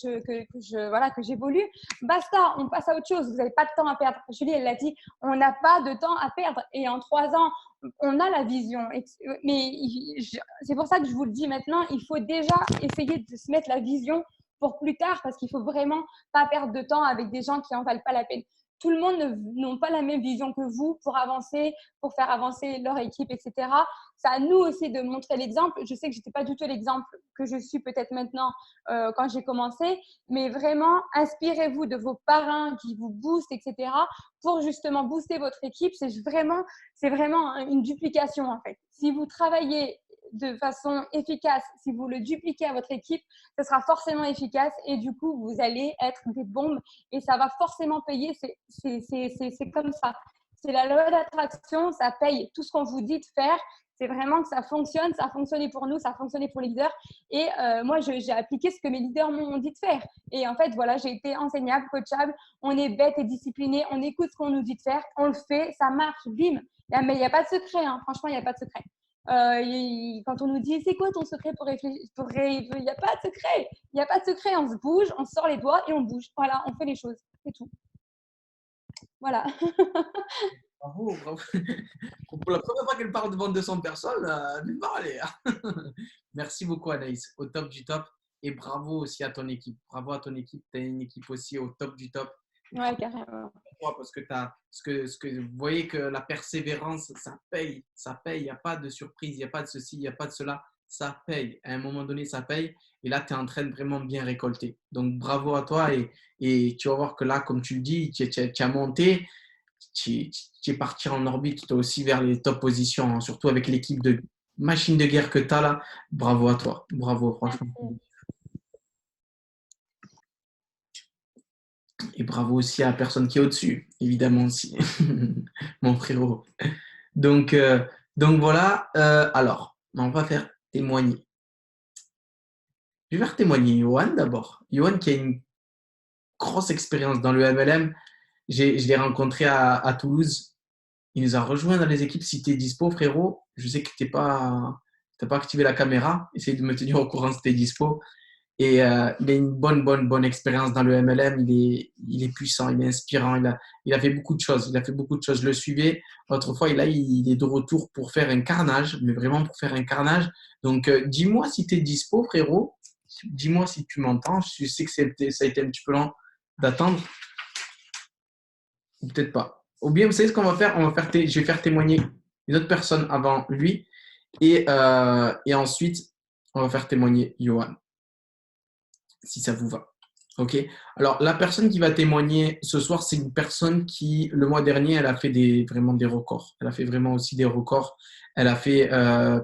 j'évolue. Basta, on passe à autre chose. Vous n'avez pas de temps à perdre. Julie, elle l'a dit, on n'a pas de temps à perdre. Et en 3 ans, on a la vision. Mais c'est pour ça que je vous le dis maintenant, il faut déjà essayer de se mettre la vision pour plus tard parce qu'il faut vraiment pas perdre de temps avec des gens qui n'en valent pas la peine. Tout le monde n'a pas la même vision que vous pour avancer, pour faire avancer leur équipe, etc. C'est à nous aussi de montrer l'exemple. Je sais que je n'étais pas du tout l'exemple que je suis peut-être maintenant quand j'ai commencé, mais vraiment, inspirez-vous de vos parrains qui vous boostent, etc. pour justement booster votre équipe. C'est vraiment une duplication en fait. Si vous travaillez de façon efficace, si vous le dupliquez à votre équipe, ce sera forcément efficace et du coup, vous allez être des bombes et ça va forcément payer. C'est comme ça. C'est la loi d'attraction, ça paye. Tout ce qu'on vous dit de faire, c'est vraiment que ça fonctionne. Ça a fonctionné pour nous, ça a fonctionné pour les leaders. Et moi, j'ai appliqué ce que mes leaders m'ont dit de faire. Et en fait, voilà, j'ai été enseignable, coachable. On est bête et discipliné. On écoute ce qu'on nous dit de faire. On le fait, ça marche, bim. Mais il n'y a pas de secret. Hein. Franchement, il n'y a pas de secret. Quand on nous dit c'est quoi ton secret pour réfléchir, il n'y a pas de secret, il n'y a pas de secret, on se bouge, on sort les doigts et on bouge, voilà, on fait les choses, c'est tout. Voilà. Bravo, bravo. Pour la première fois qu'elle parle devant 200 personnes, elle va aller. Merci beaucoup Anaïs, au top du top et bravo aussi à ton équipe. Bravo à ton équipe, tu as une équipe aussi au top du top. Ouais, carrément. Parce que vous voyez que la persévérance, ça paye. Il n'y a pas de surprise, il n'y a pas de ceci, il n'y a pas de cela. Ça paye. À un moment donné, ça paye. Et là, tu es en train de vraiment bien récolter. Donc, bravo à toi. Et tu vas voir que là, comme tu le dis, tu as monté, tu es parti en orbite, toi aussi vers les top positions, hein, surtout avec l'équipe de machine de guerre que tu as là. Bravo à toi. Bravo, franchement. Merci. Et bravo aussi à la personne qui est au-dessus, évidemment aussi, mon frérot. Donc voilà, alors, on va faire témoigner. Je vais faire témoigner Johan d'abord. Johan qui a une grosse expérience dans le MLM. Je l'ai rencontré à Toulouse. Il nous a rejoint dans les équipes. Si tu es dispo, frérot, je sais que tu n'as pas activé la caméra. Essaye de me tenir au courant si tu es dispo. Et il a une bonne expérience dans le MLM. Il est puissant, il est inspirant. Il a fait beaucoup de choses. Je le suivais. Autrefois, il est de retour pour faire un carnage, mais vraiment pour faire un carnage. Donc, dis-moi si tu es dispo, frérot. Dis-moi si tu m'entends. Je sais que ça a été un petit peu lent d'attendre. Ou peut-être pas. Ou bien, vous savez ce qu'on va faire? Je vais faire témoigner une autre personne avant lui. Et ensuite, on va faire témoigner Johan. Si ça vous va. OK. Alors, la personne qui va témoigner ce soir, c'est une personne qui, le mois dernier, elle a fait vraiment des records. Elle a fait vraiment aussi des records. Elle a fait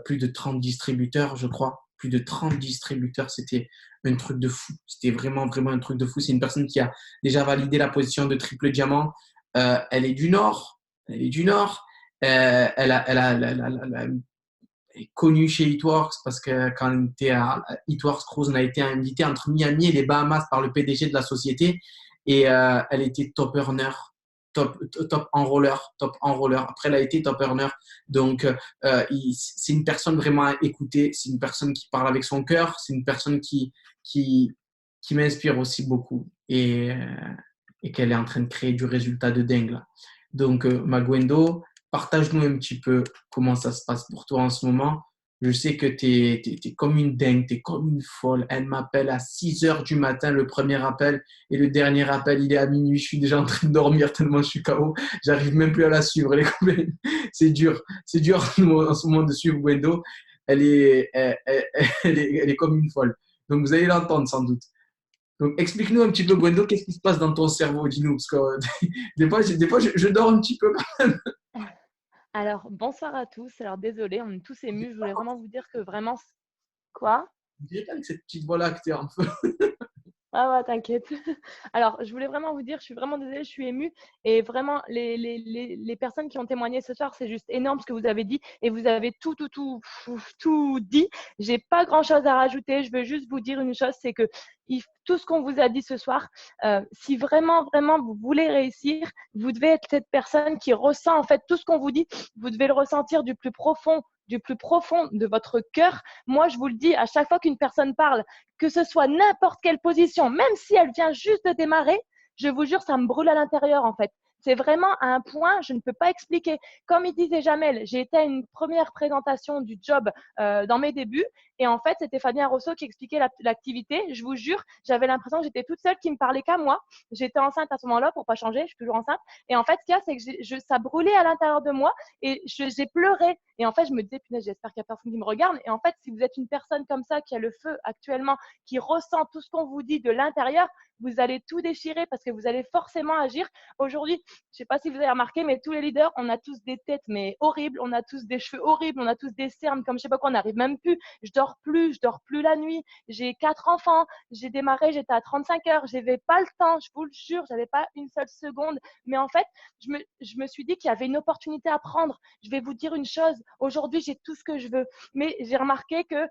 plus de 30 distributeurs, je crois. Plus de 30 distributeurs, c'était un truc de fou. C'était vraiment un truc de fou. C'est une personne qui a déjà validé la position de triple diamant. Elle est du Nord. Elle est connue chez Eatworks parce que quand on était à Eatworks Cruise, on a été invité entre Miami et les Bahamas par le PDG de la société et elle était top earner, top enroller. Après, elle a été top earner. Donc, c'est une personne vraiment à écouter. C'est une personne qui parle avec son cœur. C'est une personne qui qui m'inspire aussi beaucoup et qu'elle est en train de créer du résultat de dingue là. Donc, Magwendo, partage-nous un petit peu comment ça se passe pour toi en ce moment. Je sais que tu es comme une dingue, tu es comme une folle. Elle m'appelle à 6 heures du matin, le premier appel, et le dernier appel, il est à minuit. Je suis déjà en train de dormir tellement je suis KO. J'arrive même plus à la suivre. C'est dur en ce moment de suivre Gwendo. Elle est comme une folle. Donc, vous allez l'entendre sans doute. Donc, explique-nous un petit peu, Gwendo, qu'est-ce qui se passe dans ton cerveau, dis-nous, parce que des fois je dors un petit peu. Alors, bonsoir à tous. Alors, désolé, on est tous émus. Je voulais vraiment vous dire que vraiment. Quoi? Je dirais pas avec cette petite voix-là que tu es en feu. Ah ouais, t'inquiète. Alors, je voulais vraiment vous dire, je suis vraiment désolée, je suis émue. Et vraiment, les personnes qui ont témoigné ce soir, c'est juste énorme ce que vous avez dit. Et vous avez tout dit. J'ai pas grand-chose à rajouter. Je veux juste vous dire une chose, c'est que tout ce qu'on vous a dit ce soir, si vraiment, vraiment, vous voulez réussir, vous devez être cette personne qui ressent en fait tout ce qu'on vous dit. Vous devez le ressentir du plus profond de votre cœur. Moi, je vous le dis, à chaque fois qu'une personne parle, que ce soit n'importe quelle position, même si elle vient juste de démarrer, je vous jure, ça me brûle à l'intérieur en fait. C'est vraiment à un point, je ne peux pas expliquer. Comme il disait Jamel, j'ai été à une première présentation du job dans mes débuts et en fait, c'était Fabien Rousseau qui expliquait l'activité. Je vous jure, j'avais l'impression que j'étais toute seule qui me parlait qu'à moi. J'étais enceinte à ce moment-là pour pas changer, je suis toujours enceinte. Et en fait, ce qu'il y a, c'est que ça brûlait à l'intérieur de moi et j'ai pleuré. Et en fait, je me disais, punaise, j'espère qu'il n'y a personne qui me regarde. Et en fait, si vous êtes une personne comme ça qui a le feu actuellement, qui ressent tout ce qu'on vous dit de l'intérieur, vous allez tout déchirer parce que vous allez forcément agir. Aujourd'hui, je ne sais pas si vous avez remarqué, mais tous les leaders, on a tous des têtes mais horribles, on a tous des cheveux horribles, on a tous des cernes comme je sais pas quoi, on n'arrive même plus. Je dors plus la nuit. J'ai 4 enfants, j'ai démarré, j'étais à 35 heures, j'avais pas le temps, je vous le jure, j'avais pas une seule seconde. Mais en fait, je me suis dit qu'il y avait une opportunité à prendre. Je vais vous dire une chose, aujourd'hui, j'ai tout ce que je veux. Mais j'ai remarqué que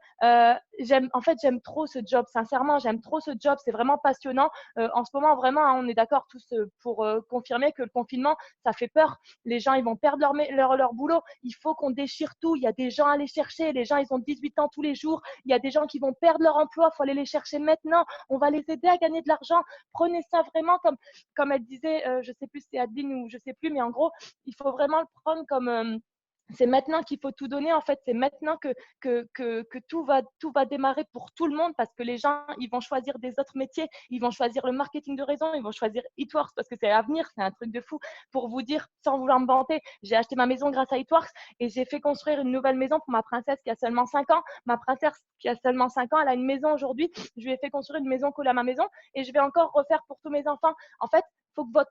j'aime trop ce job, sincèrement, j'aime trop ce job, c'est vraiment passionnant. En ce moment, vraiment, hein, on est d'accord tous pour confirmer que le confinement, ça fait peur. Les gens, ils vont perdre leur boulot. Il faut qu'on déchire tout. Il y a des gens à aller chercher. Les gens, ils ont 18 ans tous les jours. Il y a des gens qui vont perdre leur emploi. Il faut aller les chercher maintenant. On va les aider à gagner de l'argent. Prenez ça vraiment comme elle disait, je sais plus si c'est Adeline ou je sais plus, mais en gros, il faut vraiment le prendre comme c'est maintenant qu'il faut tout donner. En fait, c'est maintenant que tout va démarrer pour tout le monde parce que les gens, ils vont choisir des autres métiers, ils vont choisir le marketing de réseau, ils vont choisir Eatworks parce que c'est l'avenir, c'est un truc de fou. Pour vous dire, sans vouloir me vanter, j'ai acheté ma maison grâce à Eatworks et j'ai fait construire une nouvelle maison pour ma princesse qui a seulement 5 ans. Ma princesse qui a seulement 5 ans, elle a une maison aujourd'hui. Je lui ai fait construire une maison collée à ma maison et je vais encore refaire pour tous mes enfants. En fait, faut que votre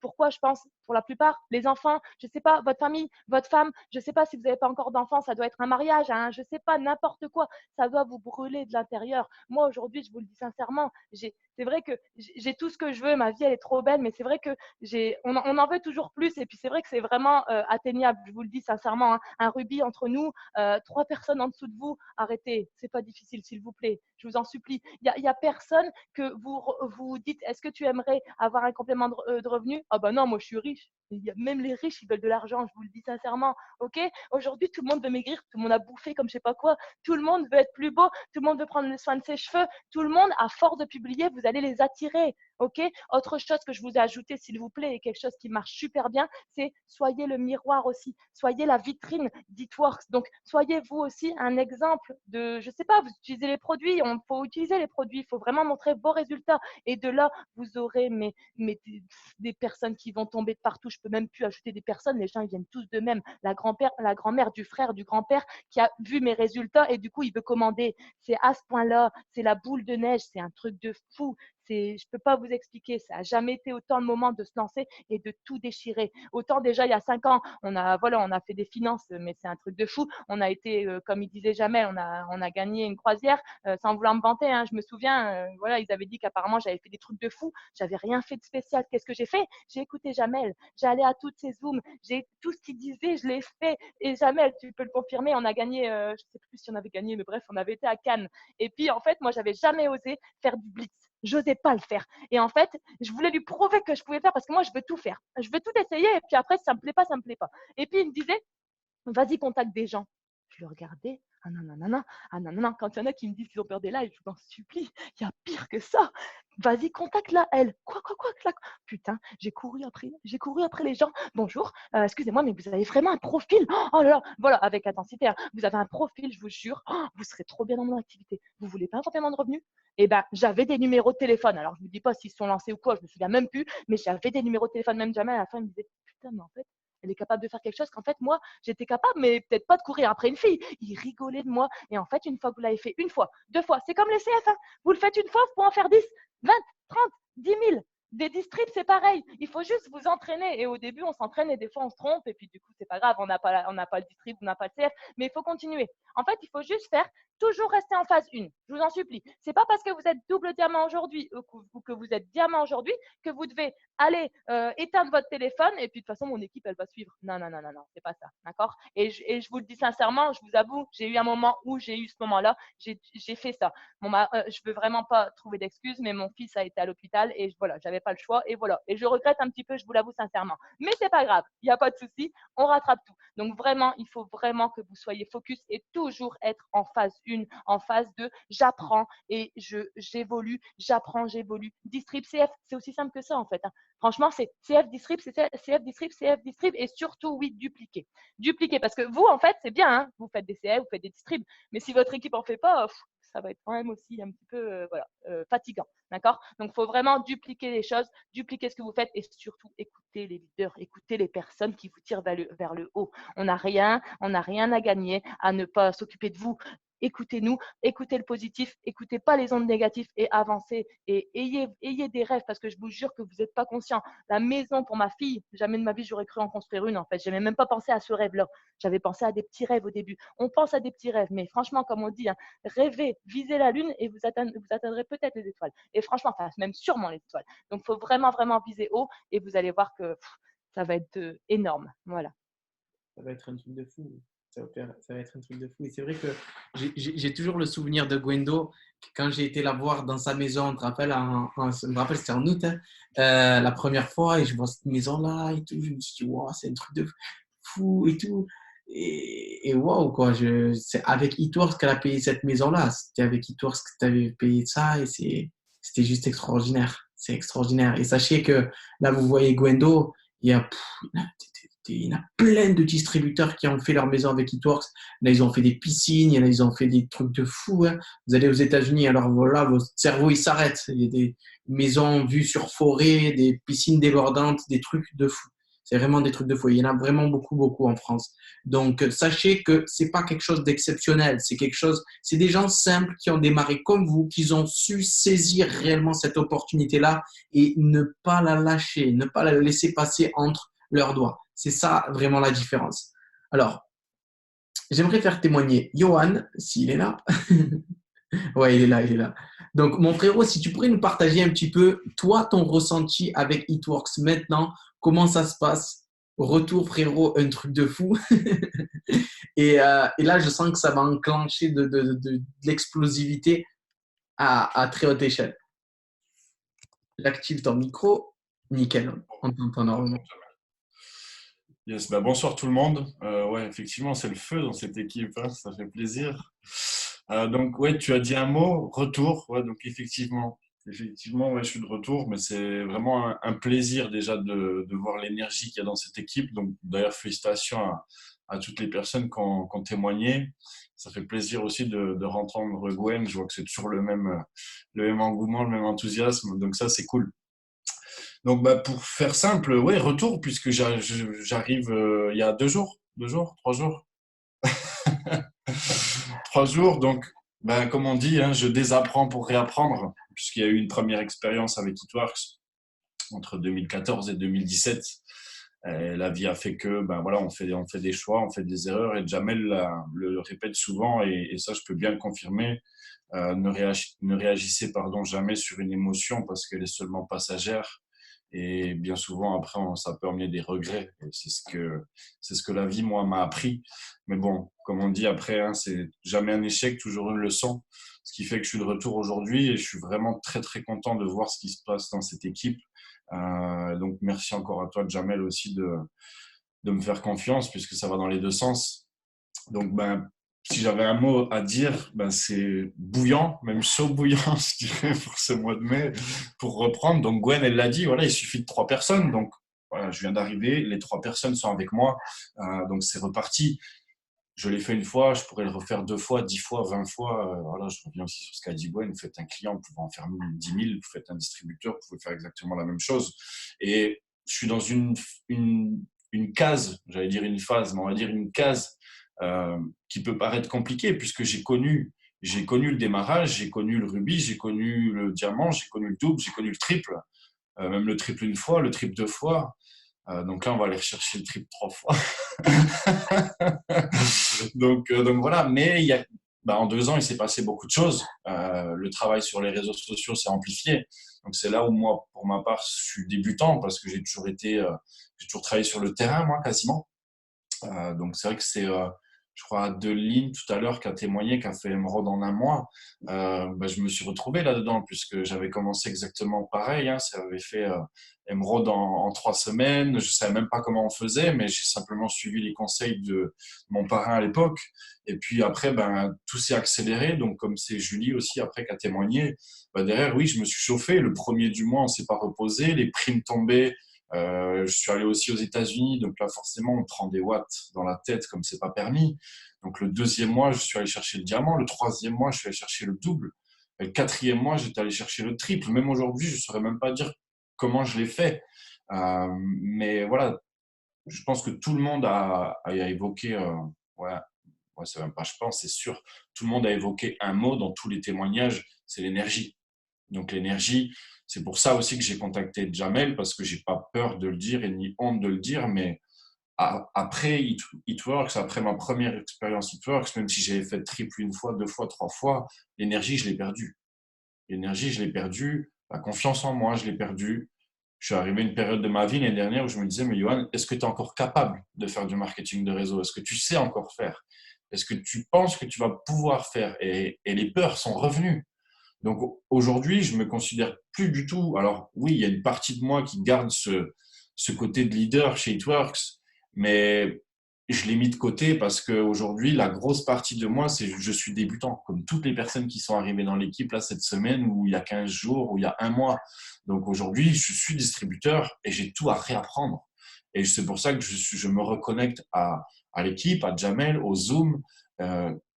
pourquoi, je pense, pour la plupart, les enfants, je sais pas, votre famille, votre femme, je sais pas si vous n'avez pas encore d'enfants, ça doit être un mariage, hein, je sais pas, n'importe quoi, ça doit vous brûler de l'intérieur. Moi, aujourd'hui, je vous le dis sincèrement, c'est vrai que j'ai tout ce que je veux, ma vie, elle est trop belle, mais c'est vrai que on en veut toujours plus, et puis c'est vrai que c'est vraiment atteignable, je vous le dis sincèrement, hein, un rubis entre nous, 3 personnes en dessous de vous, arrêtez, c'est pas difficile, s'il vous plaît, je vous en supplie. Il y a personne que vous dites, est-ce que tu aimerais avoir un complément de revenu? Ah ben non, moi je suis riche. Même les riches, ils veulent de l'argent, je vous le dis sincèrement. Ok? Aujourd'hui, tout le monde veut maigrir, tout le monde a bouffé comme je sais pas quoi, tout le monde veut être plus beau, tout le monde veut prendre soin de ses cheveux, tout le monde, à force de publier, vous allez les attirer. Ok? Autre chose que je vous ai ajouté, s'il vous plaît, et quelque chose qui marche super bien, c'est soyez le miroir aussi, soyez la vitrine d'Eatworks. Donc, soyez vous aussi un exemple de, je sais pas, vous utilisez les produits, il faut utiliser les produits, il faut vraiment montrer vos résultats. Et de là, vous aurez des personnes qui vont tomber de partout. Je peux même plus ajouter des personnes, les gens ils viennent tous de même. La grand-mère du frère, du grand-père qui a vu mes résultats et du coup il veut commander. C'est à ce point-là, c'est la boule de neige, c'est un truc de fou. Je peux pas vous expliquer, ça a jamais été autant le moment de se lancer et de tout déchirer. Autant déjà il y a 5 ans, on a fait des finances, mais c'est un truc de fou. On a été, comme il disait Jamel, on a gagné une croisière, sans vouloir me vanter. Hein, je me souviens, voilà, ils avaient dit qu'apparemment j'avais fait des trucs de fou. J'avais rien fait de spécial. Qu'est-ce que j'ai fait? J'ai écouté Jamel. J'ai allé à toutes ces zooms. J'ai tout ce qu'il disait, je l'ai fait. Et Jamel, tu peux le confirmer, on a gagné. Je sais plus si on avait gagné, mais bref, on avait été à Cannes. Et puis en fait, moi, j'avais jamais osé faire du blitz. J'osais pas le faire. Et en fait, je voulais lui prouver que je pouvais faire parce que moi, je veux tout faire. Je veux tout essayer. Et puis après, si ça me plaît pas, ça me plaît pas. Et puis il me disait, vas-y, contacte des gens. Je le regardais. Ah non, non, non, non. Ah non, non, non. Quand il y en a qui me disent qu'ils ont peur des lives, je t'en supplie, il y a pire que ça. Vas-y, contacte-la, elle. Quoi, putain, j'ai couru après les gens. Bonjour, excusez-moi, mais vous avez vraiment un profil. Oh là là, voilà, avec intensité, hein. Vous avez un profil, je vous jure. Oh, vous serez trop bien dans mon activité. Vous voulez pas un complément de revenu? Eh ben, j'avais des numéros de téléphone. Alors, je ne vous dis pas s'ils sont lancés ou quoi, je me souviens même plus, mais j'avais des numéros de téléphone, même jamais. À la fin, il me disait, putain, mais en fait, elle est capable de faire quelque chose qu'en fait, moi, j'étais capable, mais peut-être pas de courir après une fille. Il rigolait de moi. Et en fait, une fois que vous l'avez fait une fois, deux fois, c'est comme les CF, hein. Vous le faites une fois, vous pouvez en faire 10, 20, 30, 10 000. Des distribs, c'est pareil. Il faut juste vous entraîner. Et au début, on s'entraîne et des fois, on se trompe. Et puis, du coup, c'est pas grave. On n'a pas le distrib, on n'a pas le CF. Mais il faut continuer. En fait, il faut juste faire toujours rester en phase 1. Je vous en supplie. C'est pas parce que vous êtes double diamant aujourd'hui ou que vous êtes diamant aujourd'hui que vous devez aller éteindre votre téléphone et puis de toute façon, mon équipe, elle va suivre. Non, non, non, non, non, c'est pas ça. D'accord? Et je vous le dis sincèrement, je vous avoue, j'ai eu un moment où j'ai eu ce moment-là, j'ai fait ça. Bon, je veux vraiment pas trouver d'excuses, mais mon fils a été à l'hôpital et voilà, j'avais pas le choix et voilà. Et je regrette un petit peu, je vous l'avoue sincèrement. Mais c'est pas grave, il n'y a pas de souci, on rattrape tout. Donc vraiment, il faut vraiment que vous soyez focus et toujours être en phase 1, en phase 2. J'apprends et j'évolue, j'apprends, j'évolue. Distrib CF, c'est aussi simple que ça en fait, hein. Franchement, c'est CF distrib, c'est CF distrib, CF distrib et surtout, oui, dupliquer. Dupliquer parce que vous, en fait, c'est bien, hein, vous faites des CF, vous faites des distribs, mais si votre équipe en fait pas, ça va être quand même aussi un petit peu fatigant. D'accord? Donc, il faut vraiment dupliquer les choses, dupliquer ce que vous faites et surtout écouter les leaders, écouter les personnes qui vous tirent vers le haut. On n'a rien à gagner à ne pas s'occuper de vous. Écoutez-nous, écoutez le positif, écoutez pas les ondes négatives et avancez et ayez des rêves parce que je vous jure que vous n'êtes pas conscient. La maison pour ma fille, jamais de ma vie j'aurais cru en construire une en fait. Je n'avais même pas pensé à ce rêve-là. J'avais pensé à des petits rêves au début. On pense à des petits rêves, mais franchement, comme on dit, hein, rêvez, visez la lune et vous atteindrez peut-être les étoiles. Et franchement, enfin, même sûrement les étoiles. Donc, il faut vraiment, vraiment viser haut et vous allez voir que ça va être énorme. Voilà. Ça va être un truc de fou. Ça va être un truc de fou. Et c'est vrai que j'ai toujours le souvenir de Gwendo quand j'ai été la voir dans sa maison. Je me rappelle, c'était en août, hein, la première fois, et je vois cette maison-là et tout. Je me suis dit, wow, c'est un truc de fou et tout. Et wow, quoi. C'est avec Eatworks qu'elle a payé cette maison-là. C'était avec Eatworks que tu avais payé ça et c'était juste extraordinaire. C'est extraordinaire. Et sachez que là, vous voyez Gwendo, il y a plein de distributeurs qui ont fait leur maison avec Eatworks. Là, ils ont fait des piscines, là, ils ont fait des trucs de fou, hein. Vous allez aux États-Unis, alors voilà, votre cerveau, il s'arrête. Il y a des maisons vues sur forêt, des piscines débordantes, des trucs de fou. C'est vraiment des trucs de fou. Il y en a vraiment beaucoup, beaucoup en France. Donc, sachez que c'est pas quelque chose d'exceptionnel. C'est des gens simples qui ont démarré comme vous, qui ont su saisir réellement cette opportunité-là et ne pas la lâcher, ne pas la laisser passer entre leurs doigts. C'est ça vraiment la différence. Alors, j'aimerais faire témoigner Johan, s'il est là. Ouais, il est là. Donc, mon frérot, si tu pourrais nous partager un petit peu, toi, ton ressenti avec Eatworks maintenant, comment ça se passe? Retour, frérot, un truc de fou. Et là, je sens que ça va enclencher de l'explosivité à très haute échelle. J'active ton micro. Nickel, on t'entend normalement. Yes, bah bonsoir tout le monde. Ouais, effectivement, c'est le feu dans cette équipe, hein, ça fait plaisir. Donc, ouais, tu as dit un mot, retour. Ouais, donc effectivement, ouais, je suis de retour, mais c'est vraiment un plaisir déjà de voir l'énergie qu'il y a dans cette équipe. Donc, d'ailleurs, félicitations à toutes les personnes qui ont témoigné. Ça fait plaisir aussi de rentendre Gwen. Je vois que c'est toujours le même engouement, le même enthousiasme. Donc, ça, c'est cool. Donc, bah, pour faire simple, ouais, retour, puisque j'arrive il y a 3 jours. 3 jours, donc, ben, comme on dit, hein, je désapprends pour réapprendre, puisqu'il y a eu une première expérience avec Eatworks entre 2014 et 2017. Et la vie a fait que, ben voilà, on fait des choix, on fait des erreurs, et Jamel le répète souvent, et ça, je peux bien le confirmer. Ne réagissez jamais sur une émotion parce qu'elle est seulement passagère. Et bien souvent, après, ça peut amener des regrets. Et c'est ce que la vie, moi, m'a appris. Mais bon, comme on dit après, hein, c'est jamais un échec, toujours une leçon. Ce qui fait que je suis de retour aujourd'hui et je suis vraiment très, très content de voir ce qui se passe dans cette équipe. Donc, merci encore à toi, Jamel, aussi de me faire confiance puisque ça va dans les deux sens. Donc, ben, si j'avais un mot à dire, ben c'est bouillant, même chaud bouillant, je dirais, pour ce mois de mai, pour reprendre. Donc Gwen, elle l'a dit, voilà, il suffit de 3 personnes. Donc voilà, je viens d'arriver, les 3 personnes sont avec moi, donc c'est reparti. Je l'ai fait une fois, je pourrais le refaire 2 fois, 10 fois, 20 fois. Voilà, je reviens aussi sur ce qu'a dit Gwen. Vous faites un client, vous pouvez en faire 10 000, vous faites un distributeur, vous pouvez faire exactement la même chose. Et je suis dans une case, j'allais dire une phase, mais on va dire une case qui peut paraître compliquée puisque j'ai connu le démarrage, j'ai connu le rubis, j'ai connu le diamant, j'ai connu le double, j'ai connu le triple, même le triple une fois, le triple 2 fois. Donc là, on va aller rechercher le triple 3 fois. donc voilà, mais en 2 ans, il s'est passé beaucoup de choses. Le travail sur les réseaux sociaux s'est amplifié. Donc c'est là où moi, pour ma part, je suis débutant parce que j'ai toujours travaillé sur le terrain, moi, quasiment. Donc c'est vrai que c'est, je crois, Adeline tout à l'heure qui a témoigné, qui a fait Emeraude en un mois. Je me suis retrouvé là-dedans puisque j'avais commencé exactement pareil. Hein, ça avait fait Emeraude en 3 semaines. Je savais même pas comment on faisait, mais j'ai simplement suivi les conseils de mon parrain à l'époque. Et puis après, tout s'est accéléré. Donc comme c'est Julie aussi après qui a témoigné, derrière, oui, je me suis chauffé. Le premier du mois, on s'est pas reposé. Les primes tombaient. Je suis allé aussi aux États-Unis, donc là forcément on prend des watts dans la tête comme c'est pas permis. Donc le 2e mois, je suis allé chercher le diamant. Le 3e mois, je suis allé chercher le double. Et le 4e mois, j'étais allé chercher le triple. Même aujourd'hui, je saurais même pas dire comment je l'ai fait. Mais voilà, je pense que tout le monde a évoqué, ouais, c'est même pas, je pense, c'est sûr. Tout le monde a évoqué un mot dans tous les témoignages, c'est l'énergie. Donc l'énergie, c'est pour ça aussi que j'ai contacté Jamel, parce que j'ai pas peur de le dire et ni honte de le dire, mais après It Works, après ma première expérience It Works, même si j'avais fait triple 1 fois, 2 fois, 3 fois, l'énergie, je l'ai perdue. L'énergie, je l'ai perdue. La confiance en moi, je l'ai perdue. Je suis arrivé à une période de ma vie l'année dernière où je me disais, mais Johan, est-ce que tu es encore capable de faire du marketing de réseau? Est-ce que tu sais encore faire? Est-ce que tu penses que tu vas pouvoir faire? Et les peurs sont revenues. Donc aujourd'hui, je me considère plus du tout. Alors oui, il y a une partie de moi qui garde ce côté de leader chez It Works, mais je l'ai mis de côté parce qu'aujourd'hui, la grosse partie de moi, c'est je suis débutant, comme toutes les personnes qui sont arrivées dans l'équipe là cette semaine, ou il y a 15 jours, ou il y a 1 mois. Donc aujourd'hui, je suis distributeur et j'ai tout à réapprendre. Et c'est pour ça que je me reconnecte à l'équipe, à Jamel, au Zoom,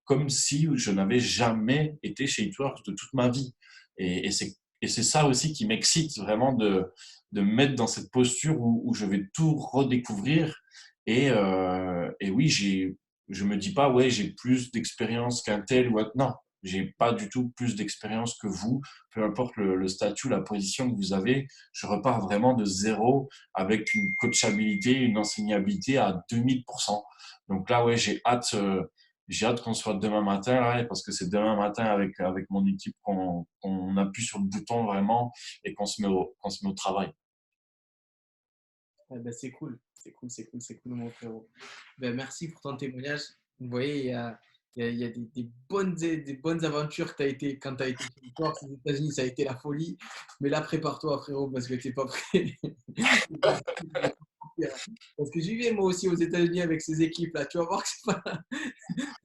comme si je n'avais jamais été chez It Works de toute ma vie. Et c'est ça aussi qui m'excite vraiment de me mettre dans cette posture où je vais tout redécouvrir. Et oui, je me dis pas, ouais, j'ai plus d'expérience qu'un tel ou un. Non, j'ai pas du tout plus d'expérience que vous. Peu importe le statut, la position que vous avez, je repars vraiment de zéro avec une coachabilité, une enseignabilité à 2000%. Donc là, ouais, j'ai hâte qu'on soit demain matin, là, parce que c'est demain matin avec mon équipe qu'on appuie sur le bouton vraiment et qu'on se met au travail. C'est cool, mon frérot. Merci pour ton témoignage. Vous voyez, il y a des bonnes aventures que quand tu as été aux États-Unis, ça a été la folie. Mais là, prépare-toi, frérot, parce que tu n'es pas prêt. Parce que j'y vais moi aussi aux États-Unis avec ces équipes-là. Tu vas voir que c'est pas.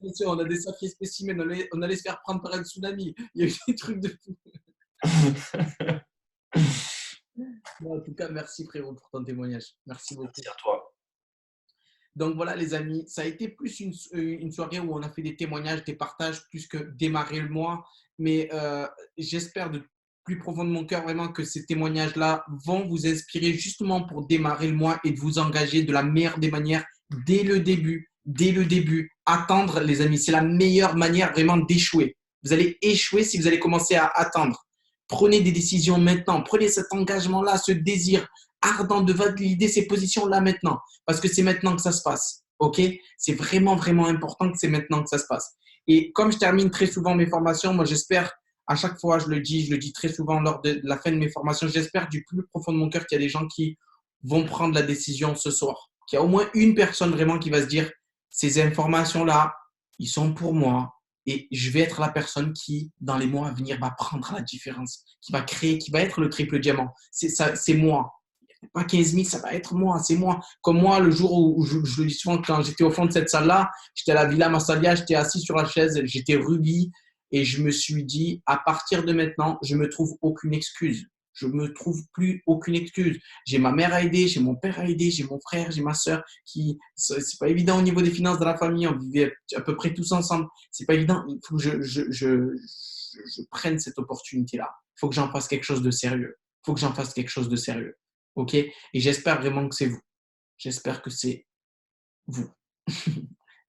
Bien sûr, on a des sacrés spécimens. On allait se faire prendre par un tsunami. Il y a eu des trucs de fou. En tout cas, merci frérot pour ton témoignage. Merci beaucoup. Merci à toi. Donc voilà les amis, ça a été plus une soirée où on a fait des témoignages, des partages, plus que démarrer le mois. Mais j'espère de plus profond de mon cœur vraiment que ces témoignages-là vont vous inspirer justement pour démarrer le mois et de vous engager de la meilleure des manières dès le début. Dès le début, attendre les amis, c'est la meilleure manière vraiment d'échouer. Vous allez échouer si vous allez commencer à attendre. Prenez des décisions maintenant. Prenez cet engagement-là, ce désir ardent de valider ces positions-là maintenant. Parce que c'est maintenant que ça se passe. OK? C'est vraiment, vraiment important que c'est maintenant que ça se passe. Et comme je termine très souvent mes formations, moi, j'espère, à chaque fois, je le dis très souvent lors de la fin de mes formations, j'espère du plus profond de mon cœur qu'il y a des gens qui vont prendre la décision ce soir. Qu'il y a au moins une personne vraiment qui va se dire, ces informations-là, ils sont pour moi. Et je vais être la personne qui, dans les mois à venir, va prendre la différence, qui va créer, qui va être le triple diamant. C'est ça, c'est moi. Pas 15 000, ça va être moi, c'est moi. Comme moi, le jour où je le dis souvent, quand j'étais au fond de cette salle-là, j'étais à la Villa Massalia, j'étais assis sur la chaise, j'étais rubis et je me suis dit, à partir de maintenant, je me trouve aucune excuse. Je me trouve plus aucune excuse. J'ai ma mère à aider, j'ai mon père à aider, j'ai mon frère, j'ai ma soeur qui, c'est pas évident au niveau des finances de la famille. On vivait à peu près tous ensemble. C'est pas évident. Il faut que je prenne cette opportunité-là. Il faut que j'en fasse quelque chose de sérieux. Il faut que j'en fasse quelque chose de sérieux. OK? Et j'espère vraiment que c'est vous. J'espère que c'est vous.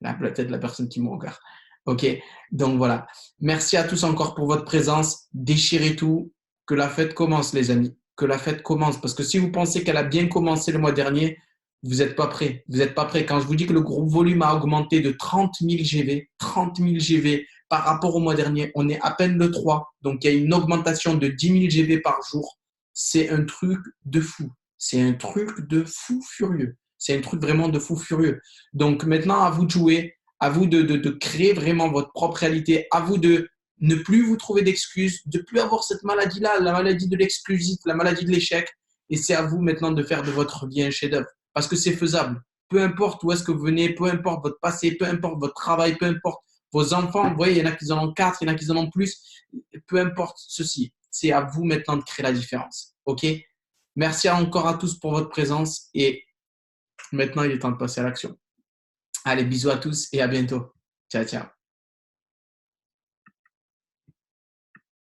Peut-être la personne qui me regarde. OK? Donc voilà. Merci à tous encore pour votre présence. Déchirez tout. Que la fête commence, les amis. Que la fête commence. Parce que si vous pensez qu'elle a bien commencé le mois dernier, vous n'êtes pas prêts. Vous n'êtes pas prêts. Quand je vous dis que le groupe volume a augmenté de 30 000 GV, 30 000 GV par rapport au mois dernier, on est à peine le 3. Donc, il y a une augmentation de 10 000 GV par jour. C'est un truc de fou. C'est un truc de fou furieux. C'est un truc vraiment de fou furieux. Donc, maintenant, à vous de jouer, à vous de créer vraiment votre propre réalité, à vous de ne plus vous trouver d'excuses, de plus avoir cette maladie-là, la maladie de l'exclusif, la maladie de l'échec. Et c'est à vous maintenant de faire de votre vie un chef-d'œuvre. Parce que c'est faisable. Peu importe où est-ce que vous venez, peu importe votre passé, peu importe votre travail, peu importe vos enfants. Vous voyez, il y en a qui en ont 4, il y en a qui en ont plus. Peu importe ceci. C'est à vous maintenant de créer la différence. OK? Merci encore à tous pour votre présence. Et maintenant, il est temps de passer à l'action. Allez, bisous à tous et à bientôt. Ciao, ciao.